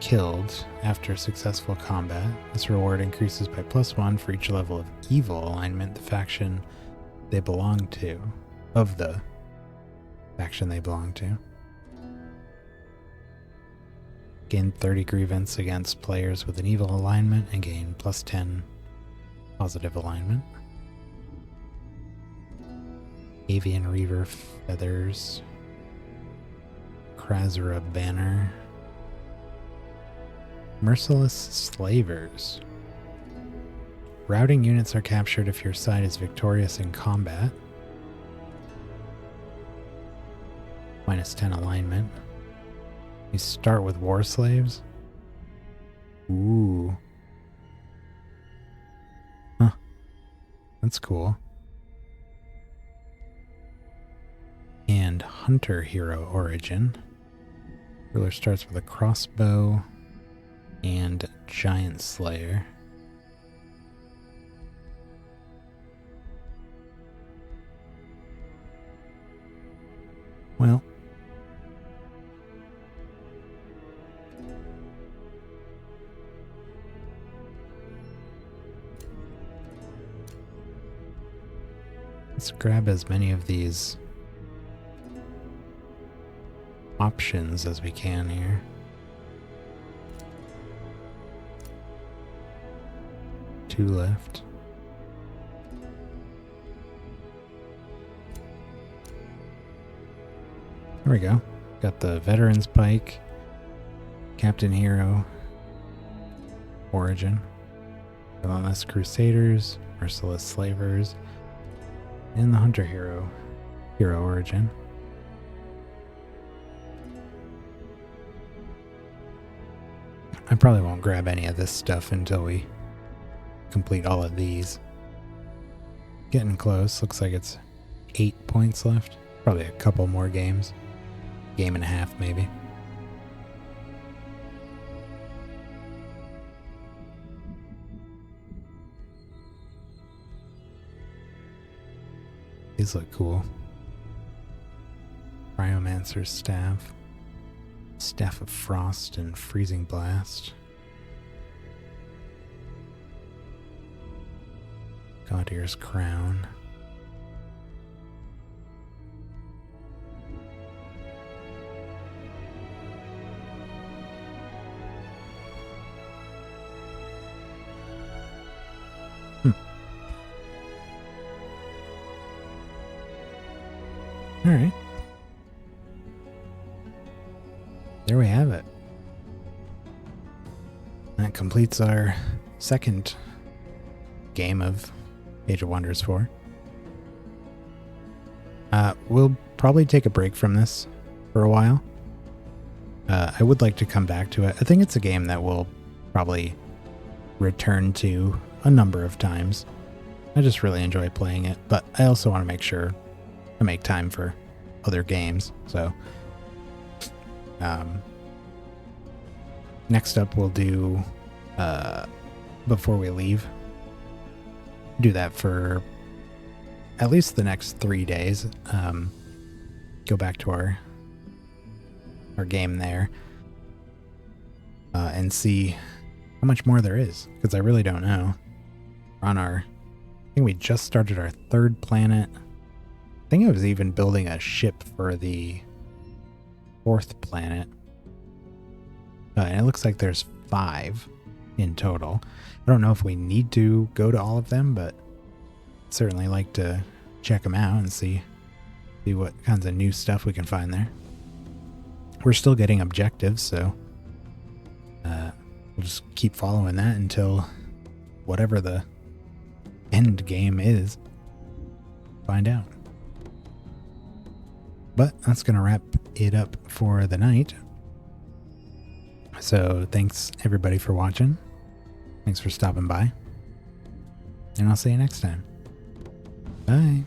killed after successful combat. This reward increases by +1 for each level of evil alignment the faction they belong to. Of the faction they belong to. Gain 30 grievance against players with an evil alignment and gain +10 positive alignment. Avian Reaver Feathers. Krasra Banner. Merciless Slavers. Routing units are captured if your side is victorious in combat. -10 alignment. You start with War Slaves. Ooh. Huh. That's cool. And Hunter Hero Origin. Ruler starts with a crossbow and Giant Slayer. Well, let's grab as many of these options as we can here. Two left. There we go. Got the Veterans Pike, Captain Hero Origin, Relentless Crusaders, Merciless Slavers, and the Hunter Hero Origin. I probably won't grab any of this stuff until we complete all of these. Getting close. Looks like it's 8 points left. Probably a couple more games. Game and a half, maybe. These look cool. Cryomancer's Staff. Staff of Frost and Freezing Blast. Gaudier's Crown. All right. There we have it. That completes our second game of Age of Wonders 4. We'll probably take a break from this for a while. I would like to come back to it. I think it's a game that we'll probably return to a number of times. I just really enjoy playing it, but I also want to make sure I make time for other games. So next up we'll do before we leave, do that for at least the next 3 days. Go back to our game there and see how much more there is, because I really don't know. We're on I think we just started our 3rd planet. I think I was even building a ship for the 4th planet. And it looks like there's 5 in total. I don't know if we need to go to all of them, but I'd certainly like to check them out and see what kinds of new stuff we can find there. We're still getting objectives, so we'll just keep following that until whatever the end game is. Find out. But that's going to wrap it up for the night. So thanks everybody for watching. Thanks for stopping by. And I'll see you next time. Bye.